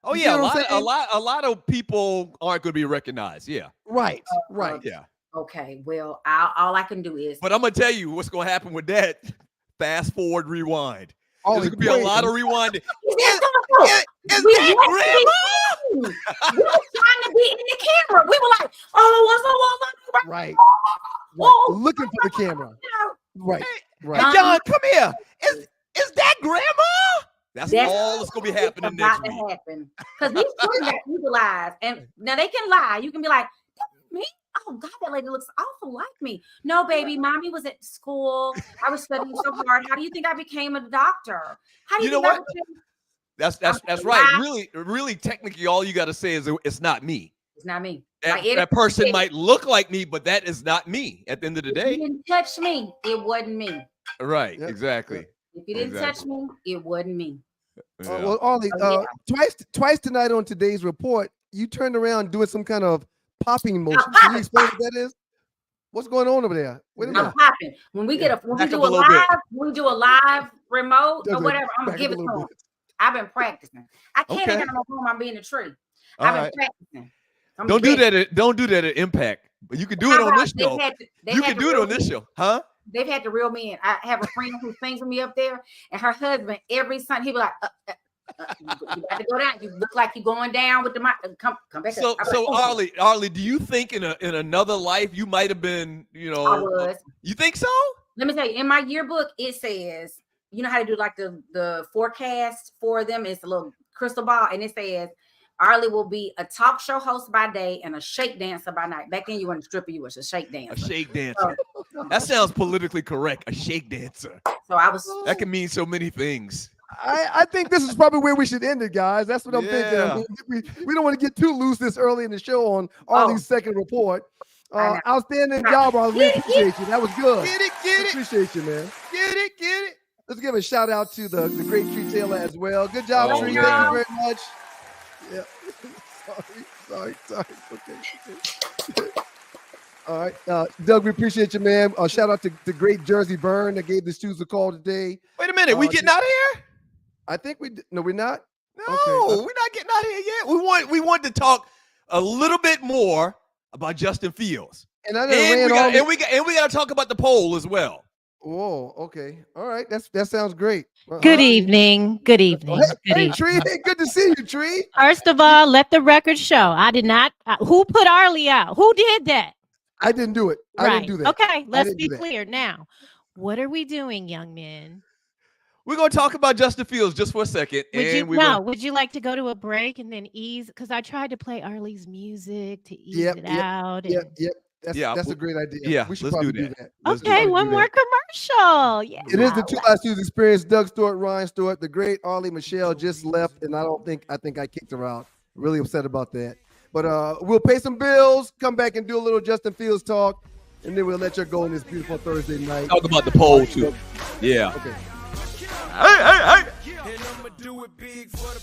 Oh yeah, a lot of people aren't going to be recognized. Yeah. Right. Yeah. Okay. Well, all I can do is. But I'm gonna tell you what's going to happen with that. Fast forward, rewind. Oh, there's gonna be a lot of rewinding. Is that grandma? We were trying to be in the camera. We were like, oh, what's right. Looking for the camera. Right. Hey, John, come here. Is that grandma? That's all that's gonna be happening next week. Because these children got utilized, and now they can lie. You can be like, me? Oh God, that lady looks awful like me. No, baby, mommy was at school. I was studying so hard. How do you think I became a doctor? How do you know what? That's right. Really, technically, all you got to say is it's not me. It's not me. That person might look like me, but that is not me. At the end of the day, if you didn't touch me, it wasn't me. Right. Yep. Exactly. Yep. If you didn't touch me, it wasn't me. Yeah. Well, Ollie, twice tonight on today's report, you turned around doing some kind of popping motion. Can you explain what that is? What's going on over there? Wait a minute. I'm popping. When we do a live remote or whatever, I'm gonna give it to them. I've been practicing. I can't get in my room. I'm being a tree. I've been practicing. Don't do that at Impact. But you can do it on this show. You can do it on this show, huh? They've had to reel me in. I have a friend who sings with me up there, and her husband every Sunday he be like, "You got to go down. You look like you're going down with the mic. Come back." So like, Arlie, do you think in another life you might have been, I was. You think so? Let me tell you, in my yearbook it says, you know how to do like the forecast for them. It's a little crystal ball, and it says Arlie will be a talk show host by day and a shake dancer by night. Back then, you weren't a stripper; you was a shake dancer. A shake dancer. That sounds politically correct. A shake dancer. So I was. That can mean so many things. I think this is probably where we should end it, guys. That's what I'm thinking. I mean, we don't want to get too loose this early in the show on Arlie's second report. Outstanding job, Arlie. We appreciate you. That was good. Get it. Appreciate you, man. Get it. Let's give a shout out to the great Tree Taylor as well. Good job, Tree. Yeah. Thank you very much. Yeah. Sorry. Okay. All right. Doug, we appreciate you, man. Shout out to the great Jersey Byrne that gave the Stews a call today. Wait a minute. We getting out of here? I think no, we're not. No, we're not getting out of here yet. We want to talk a little bit more about Justin Fields. And we got to talk about the poll as well. Whoa, okay. All right. That sounds great. Good evening. Good evening. Hey, Tree. Hey, good to see you, Tree. First of all, let the record show. I did not. Who put Arlie out? Who did that? I didn't do it. I didn't do that. Okay, let's be clear now. What are we doing, young men? We're going to talk about Justin Fields just for a second. Would you like to go to a break and then ease? Because I tried to play Arlie's music to ease it out. Yep. That's a great idea. Yeah, we should let's probably do that. Okay, one more commercial. Yeah. It is the Two Live Stews Experience. Doug Stewart, Ryan Stewart, the great Arlie Michelle just left, and I think I kicked her out. Really upset about that. But we'll pay some bills, come back and do a little Justin Fields talk, and then we'll let you go on this beautiful Thursday night. Talk about the poll too. Yeah. Okay. Hey. And I'ma do it big for the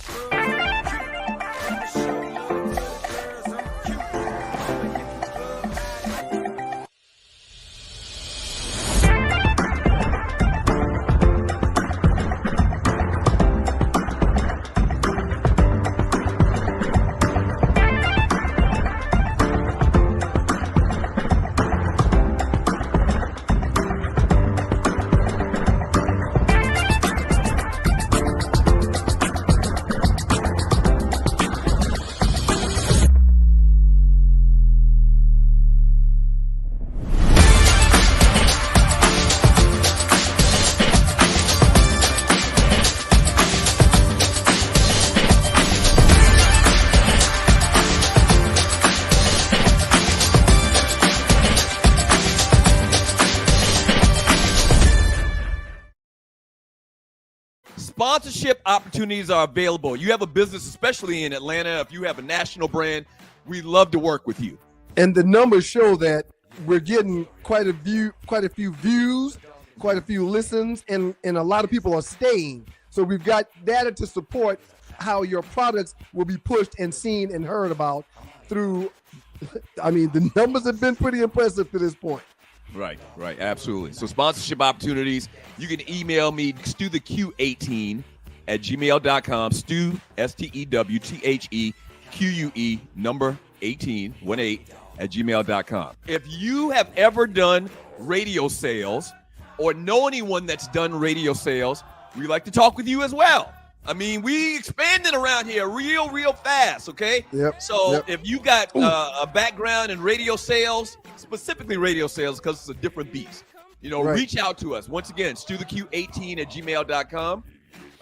Sponsorship opportunities are available. You have a business, especially in Atlanta. If you have a national brand, we'd love to work with you. And the numbers show that we're getting quite a few views, quite a few listens, and a lot of people are staying. So we've got data to support how your products will be pushed and seen and heard about through. I mean, the numbers have been pretty impressive to this point. Right, absolutely. So sponsorship opportunities, you can email me, stewtheq18@gmail.com, Stew, STEWTHEQUE, number 18, 18, @gmail.com. If you have ever done radio sales or know anyone that's done radio sales, we'd like to talk with you as well. I mean, we expanding around here real fast, okay? Yep. If you got a background in radio sales, specifically radio sales, because it's a different beast, reach out to us. Once again, stewtheq18@gmail.com.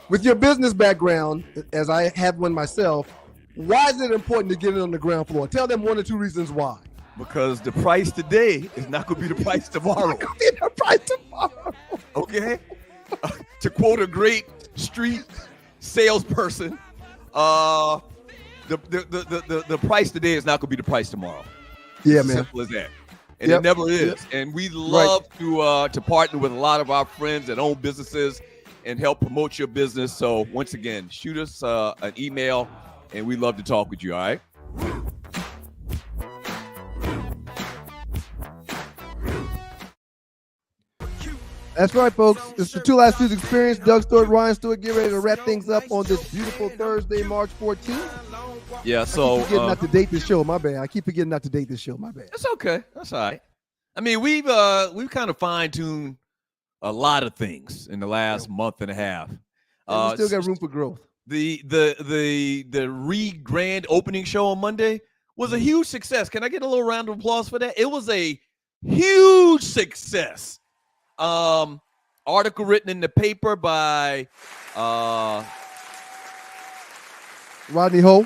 With your business background, as I have one myself, why is it important to get it on the ground floor? Tell them 1 or 2 reasons why. Because the price today is not going to be the price tomorrow. The price tomorrow. Okay? To quote a great street salesperson, the price today is not going to be the price tomorrow. Yeah, it's man. as simple as that. And it never is. Yep. And we love to partner with a lot of our friends that own businesses and help promote your business. So once again, shoot us an email, and we'd love to talk with you. All right. That's right, folks. It's the Two Live Studios Experience. Doug Stewart, Ryan Stewart, get ready to wrap things up on this beautiful Thursday, March 14th. Yeah, so I keep forgetting not to date this show. My bad. I keep forgetting not to date this show. My bad. That's okay. That's all right. I mean, we've kind of fine-tuned a lot of things in the last month and a half. We still got room for growth. The grand opening show on Monday was a huge success. Can I get a little round of applause for that? It was a huge success. Article written in the paper by Rodney Ho.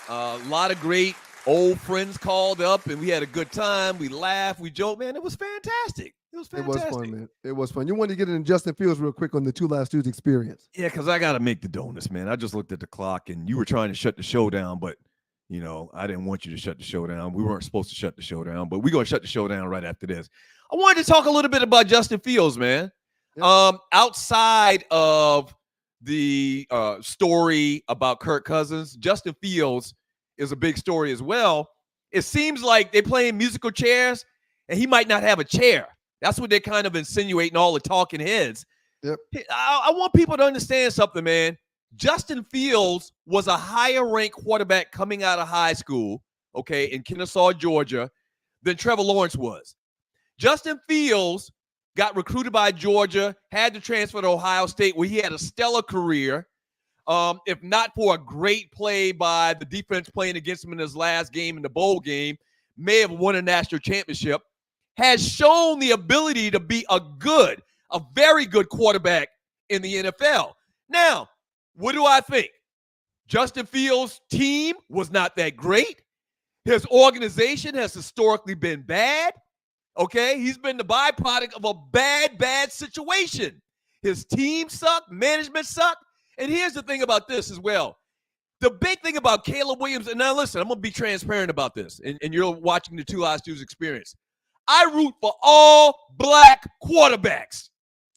A lot of great old friends called up, and we had a good time. We laughed, we joked. Man, it was fantastic. It was fun, man. It was fun. You wanted to get into Justin Fields real quick on the Two Live Studios Experience. Yeah, because I got to make the donuts, man. I just looked at the clock, and you were trying to shut the show down, but, you know, I didn't want you to shut the show down. We weren't supposed to shut the show down, but we're going to shut the show down right after this. I wanted to talk a little bit about Justin Fields, man. Yep. Outside of the story about Kirk Cousins, Justin Fields is a big story as well. It seems like they're playing musical chairs, and he might not have a chair. That's what they're kind of insinuating, all the talking heads. Yep. I want people to understand something, man. Justin Fields was a higher-ranked quarterback coming out of high school, okay, in Kennesaw, Georgia, than Trevor Lawrence was. Justin Fields got recruited by Georgia, had to transfer to Ohio State, where he had a stellar career. If not for a great play by the defense playing against him in his last game in the bowl game, may have won a national championship, has shown the ability to be a very good quarterback in the NFL. Now, what do I think? Justin Fields' team was not that great. His organization has historically been bad. Okay, he's been the byproduct of a bad situation. His team sucked, management sucked. And here's the thing about this as well. The big thing about Caleb Williams, and now listen, I'm going to be transparent about this, and you're watching the Two Live Studios Experience. I root for all black quarterbacks.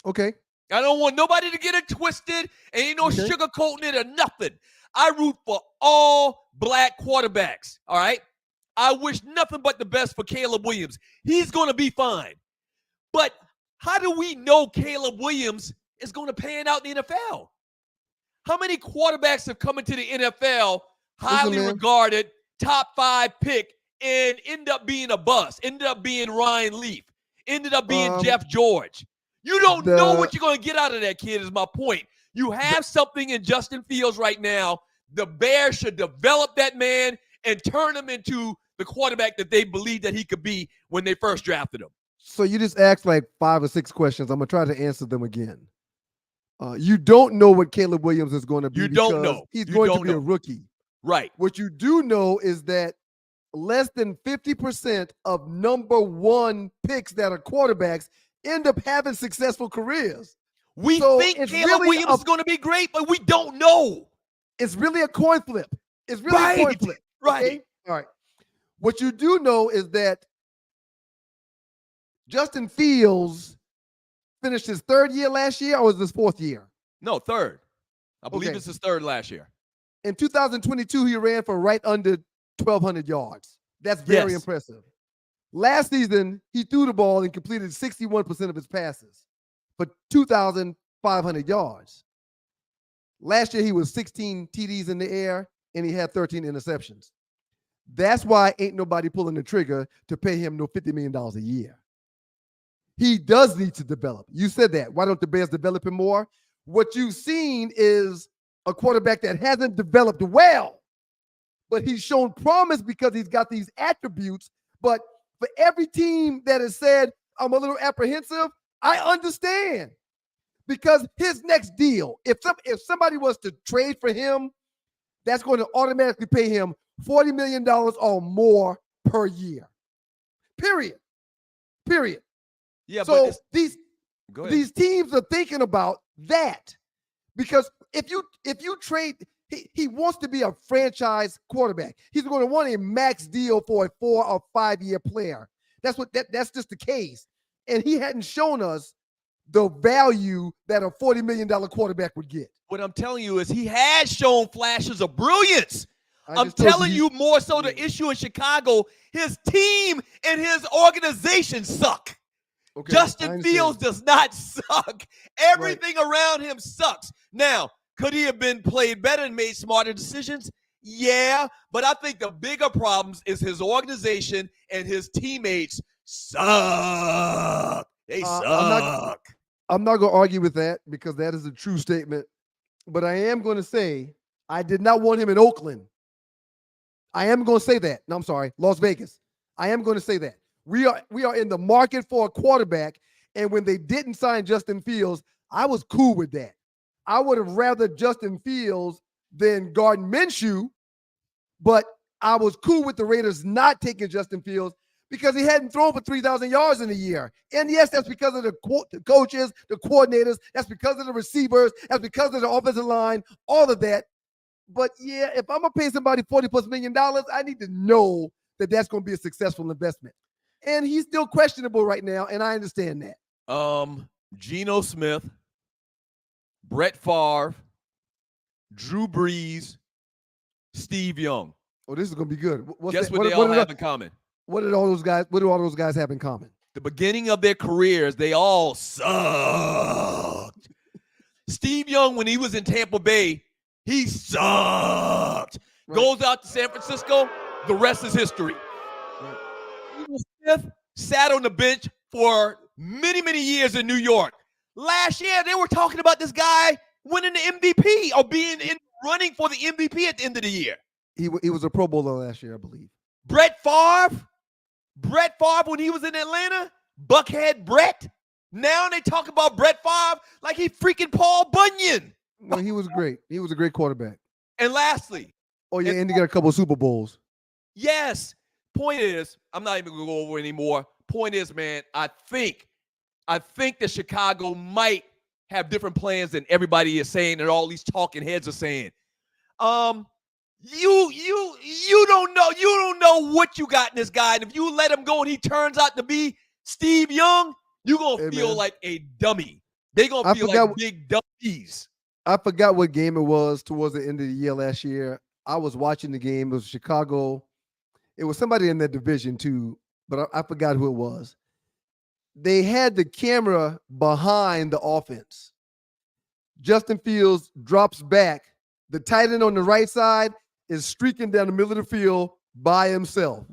Okay. I don't want nobody to get it twisted. Ain't no sugarcoating it or nothing. I root for all black quarterbacks, all right? I wish nothing but the best for Caleb Williams. He's going to be fine. But how do we know Caleb Williams is going to pan out in the NFL? How many quarterbacks have come into the NFL, highly regarded, top 5 pick, and end up being a bust, ended up being Ryan Leaf, ended up being Jeff George? You don't know what you're going to get out of that kid is my point. You have something in Justin Fields right now. The Bears should develop that man and turn him into the quarterback that they believed that he could be when they first drafted him. So you just asked like 5 or 6 questions. I'm going to try to answer them again. You don't know what Caleb Williams is going to be. You don't know. He's going to be a rookie. Right. What you do know is that less than 50% of number 1 picks that are quarterbacks end up having successful careers. We think Caleb Williams is going to be great, but we don't know. It's really a coin flip. It's really a coin flip. Right. Okay? All right. What you do know is that Justin Fields finished his 3rd year last year, or was this 4th year? No, 3rd. I believe it's his 3rd last year. In 2022, he ran for right under 1,200 yards. That's very impressive. Last season, he threw the ball and completed 61% of his passes for 2,500 yards. Last year, he was 16 TDs in the air, and he had 13 interceptions. That's why ain't nobody pulling the trigger to pay him no $50 million a year. He does need to develop. You said that. Why don't the Bears develop him more? What you've seen is a quarterback that hasn't developed well, but he's shown promise because he's got these attributes. But for every team that has said, I'm a little apprehensive, I understand. Because his next deal, if somebody was to trade for him, that's going to automatically pay him $40 million or more per year. Period. Yeah, so but these teams are thinking about that Because if you trade, he wants to be a franchise quarterback. He's going to want a max deal for a 4 or 5 year player. That's just the case. And he hadn't shown us the value that a $40 million quarterback would get. What I'm telling you is he has shown flashes of brilliance. I'm telling you more so the issue in Chicago, his team and his organization suck. Okay, Justin Fields does not suck. Everything around him sucks. Now, could he have been played better and made smarter decisions? Yeah, but I think the bigger problems is his organization and his teammates suck. They suck. I'm not going to argue with that because that is a true statement. But I am going to say I did not want him in Oakland. I am going to say that. No, I'm sorry, Las Vegas. I am going to say that. We are in the market for a quarterback, and when they didn't sign Justin Fields, I was cool with that. I would have rather Justin Fields than Gardner Minshew, but I was cool with the Raiders not taking Justin Fields because he hadn't thrown for 3,000 yards in a year. And yes, that's because of the coaches, the coordinators. That's because of the receivers. That's because of the offensive line, all of that. But yeah, if I'm going to pay somebody $40+ million, I need to know that that's going to be a successful investment. And he's still questionable right now, and I understand that. Geno Smith, Brett Favre, Drew Brees, Steve Young. Oh, this is going to be good. Guess what they all have in common? What do all those guys have in common? The beginning of their careers, they all sucked. Steve Young, when he was in Tampa Bay, he sucked. Right. Goes out to San Francisco, the rest is history. Right. Smith sat on the bench for many, many years in New York. Last year, they were talking about this guy winning the MVP or being running for the MVP at the end of the year. He was a Pro Bowler last year, I believe. Brett Favre, when he was in Atlanta, Buckhead Brett. Now they talk about Brett Favre like he freaking Paul Bunyan. No, he was great. He was a great quarterback. And lastly. Oh, yeah, and he got a couple of Super Bowls. Yes. Point is, I'm not even going to go over anymore. Point is, man, I think that Chicago might have different plans than everybody is saying and all these talking heads are saying. You don't know what you got in this guy. And if you let him go and he turns out to be Steve Young, you're going to feel like a dummy. They're going to feel like big dummies. I forgot what game it was towards the end of the year last year. I was watching the game. It was Chicago. It was somebody in that division too, but I forgot who it was. They had the camera behind the offense. Justin Fields drops back. The tight end on the right side is streaking down the middle of the field by himself.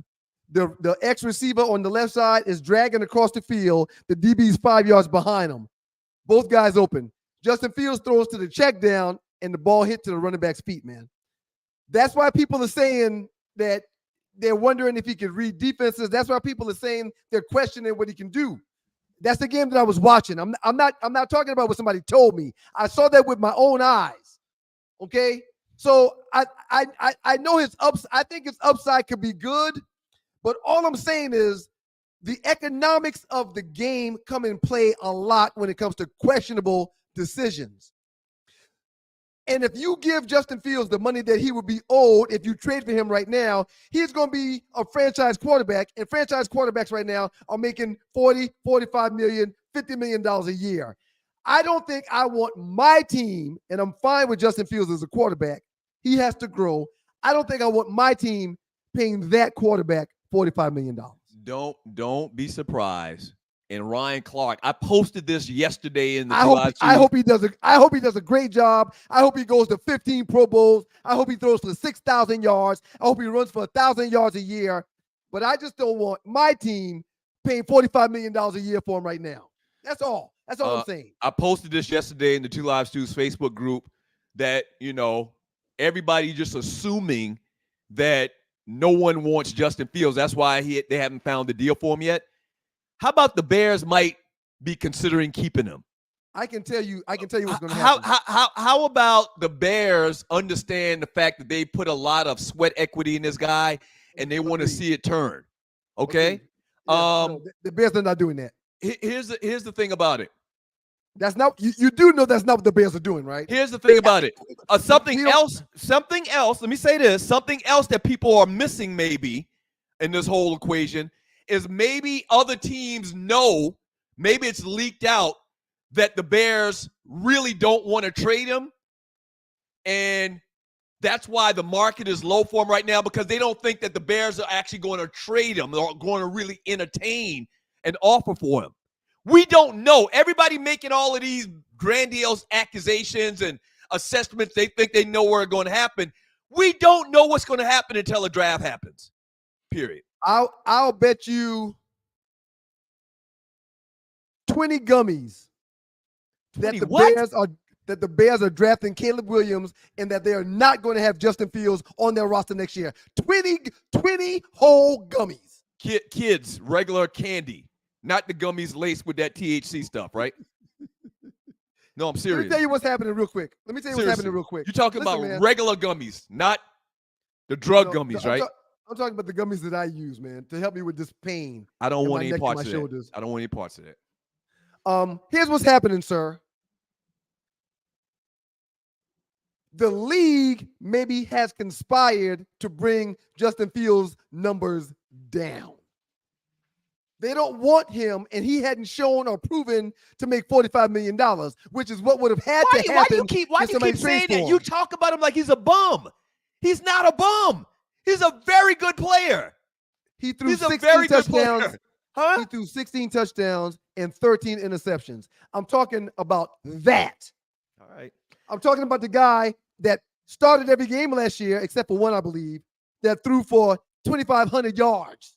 The ex-receiver on the left side is dragging across the field. The DB's 5 yards behind him. Both guys open. Justin Fields throws to the check down, and the ball hit to the running back's feet, man. That's why people are saying that they're wondering if he can read defenses. That's why people are saying they're questioning what he can do. That's the game that I was watching. I'm not talking about what somebody told me. I saw that with my own eyes. Okay? So I know his ups. I think his upside could be good, but all I'm saying is the economics of the game come in play a lot when it comes to questionable decisions. And if you give Justin Fields the money that he would be owed if you trade for him right now, he's going to be a franchise quarterback. And franchise quarterbacks right now are making $40, $45 million, $50 million a year. I don't think I want my team, and I'm fine with Justin Fields as a quarterback. He has to grow. I don't think I want my team paying that quarterback $45 million. Don't be surprised. And Ryan Clark, I posted this yesterday in the I hope he does a great job. I hope he goes to 15 Pro Bowls. I hope he throws for 6,000 yards. I hope he runs for 1,000 yards a year. But I just don't want my team paying $45 million a year for him right now. That's all. That's all I'm saying. I posted this yesterday in the Two Live Stews Facebook group that, everybody just assuming that no one wants Justin Fields. That's why they haven't found the deal for him yet. How about the Bears might be considering keeping him? I can tell you what's going to happen. How about the Bears understand the fact that they put a lot of sweat equity in this guy and they want to see it turn? Okay. Yeah, no, the Bears are not doing that. Here's the thing about it. That's not you do know that's not what the Bears are doing, right? Here's the thing about it. Something else. Let me say this. Something else that people are missing maybe in this whole equation is maybe other teams know, maybe it's leaked out that the Bears really don't want to trade him. And that's why the market is low for him right now, because they don't think that the Bears are actually going to trade him or going to really entertain an offer for him. We don't know. Everybody making all of these grandiose accusations and assessments. They think they know where it's going to happen. We don't know what's going to happen until the draft happens. Period. I'll bet you 20 gummies 20 that the Bears are drafting Caleb Williams and that they are not going to have Justin Fields on their roster next year. 20 whole gummies. Kids, regular candy. Not the gummies laced with that THC stuff, right? No, I'm serious. Let me tell you what's happening real quick. You're talking about regular gummies, not the drug gummies, right? I'm talking about the gummies that I use, man, to help me with this pain. I don't want any parts of that. I don't want any parts of that. Here's what's happening, sir. The league maybe has conspired to bring Justin Fields' numbers down. They don't want him, and he hadn't shown or proven to make $45 million, which is what would have had to happen. Why do you keep saying that? You talk about him like he's a bum. He's not a bum. He's a very good player. He threw 16 touchdowns. He threw 16 touchdowns and 13 interceptions. I'm talking about that. All right. I'm talking about the guy that started every game last year, except for one, I believe, that threw for 2,500 yards.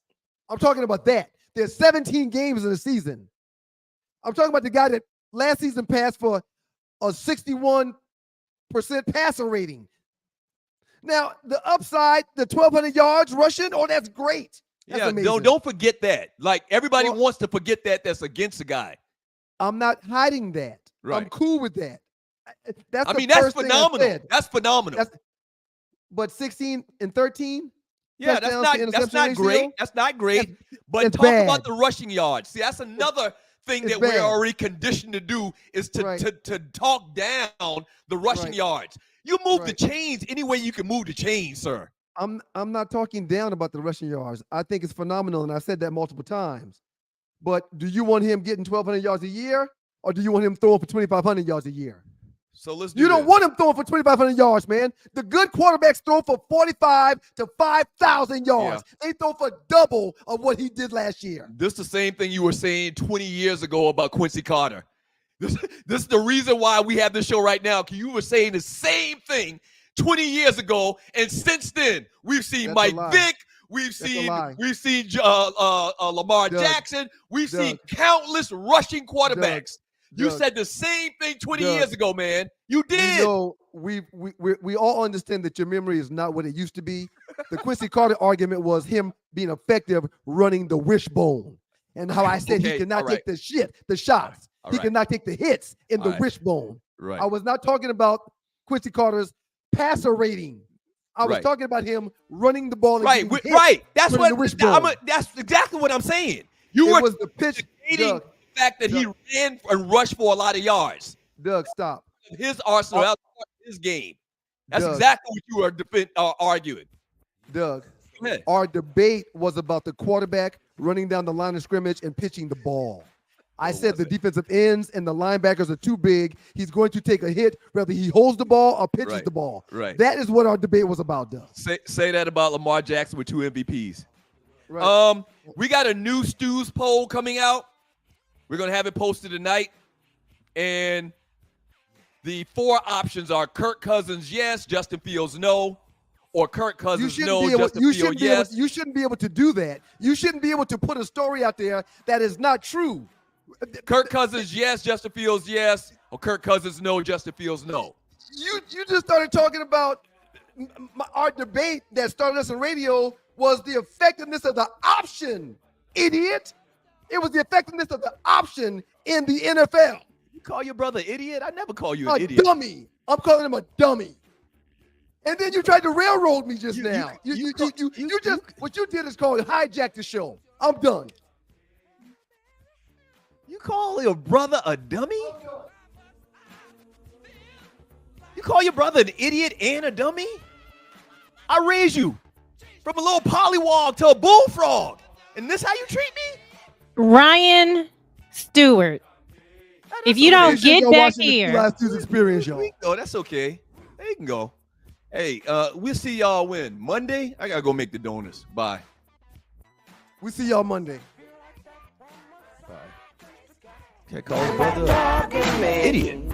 I'm talking about that. There's 17 games in the season. I'm talking about the guy that last season passed for a 61% passer rating. Now, the upside, the 1,200 yards rushing, that's great. That's amazing. Don't forget that. Like, everybody wants to forget that. That's against the guy. I'm not hiding that. Right. I'm cool with that. That's phenomenal. That's phenomenal. But 16 and 13? Yeah, that's not great. That's not great. But talk about the rushing yards. See, that's another thing that we're already conditioned to do is to talk down the rushing yards. You move the chains any way you can move the chains, sir. I'm not talking down about the rushing yards. I think it's phenomenal, and I said that multiple times. But do you want him getting 1,200 yards a year, or do you want him throwing for 2,500 yards a year? So let's You don't want him throwing for 2,500 yards, man. The good quarterbacks throw for 45 to 5,000 yards. Yeah. They throw for double of what he did last year. This is the same thing you were saying 20 years ago about Quincy Carter. This is the reason why we have this show right now, because you were saying the same thing 20 years ago, and since then we've seen Mike Vick, we've seen Lamar Jackson, we've seen countless rushing quarterbacks. You said the same thing 20 years ago, man. You did. We all understand that your memory is not what it used to be. The Quincy Carter argument was him being effective running the wishbone, and how I said he cannot take the shots. He cannot take the hits in the wishbone. Right. I was not talking about Quincy Carter's passer rating. I was talking about him running the ball. Right. That's exactly what I'm saying. It was the pitch. The fact that he ran and rushed for a lot of yards. Doug, stop. His arsenal, that was his game. That's exactly what you are arguing. Doug, our debate was about the quarterback running down the line of scrimmage and pitching the ball. I said the defensive ends and the linebackers are too big. He's going to take a hit, whether he holds the ball or pitches the ball. Right. That is what our debate was about, Doug. Say that about Lamar Jackson with 2 MVPs. Right. We got a new Stews poll coming out. We're going to have it posted tonight. And the 4 options are Kirk Cousins, yes. Justin Fields, no. Or Kirk Cousins, no. Justin Fields, yes. You shouldn't be able to do that. You shouldn't be able to put a story out there that is not true. Kirk Cousins, yes. Justin Fields, yes. Or Kirk Cousins, no. Justin Fields, no. You just started talking about our debate that started us on radio was the effectiveness of the option, idiot. It was the effectiveness of the option in the NFL. You call your brother an idiot? I never call you an idiot. A dummy. I'm calling him a dummy. And then you tried to railroad me just now. What you did is called hijack the show. I'm done. You call your brother a dummy? call your brother an idiot and a dummy? I raised you from a little pollywog to a bullfrog. And this how you treat me? Ryan Stewart. If you don't get back here. Last Tuesday experience, y'all. Oh, that's okay. They can go. Hey, we'll see y'all when? Monday? I got to go make the donuts. Bye. We see y'all Monday. Bye. Can't call the brother idiot.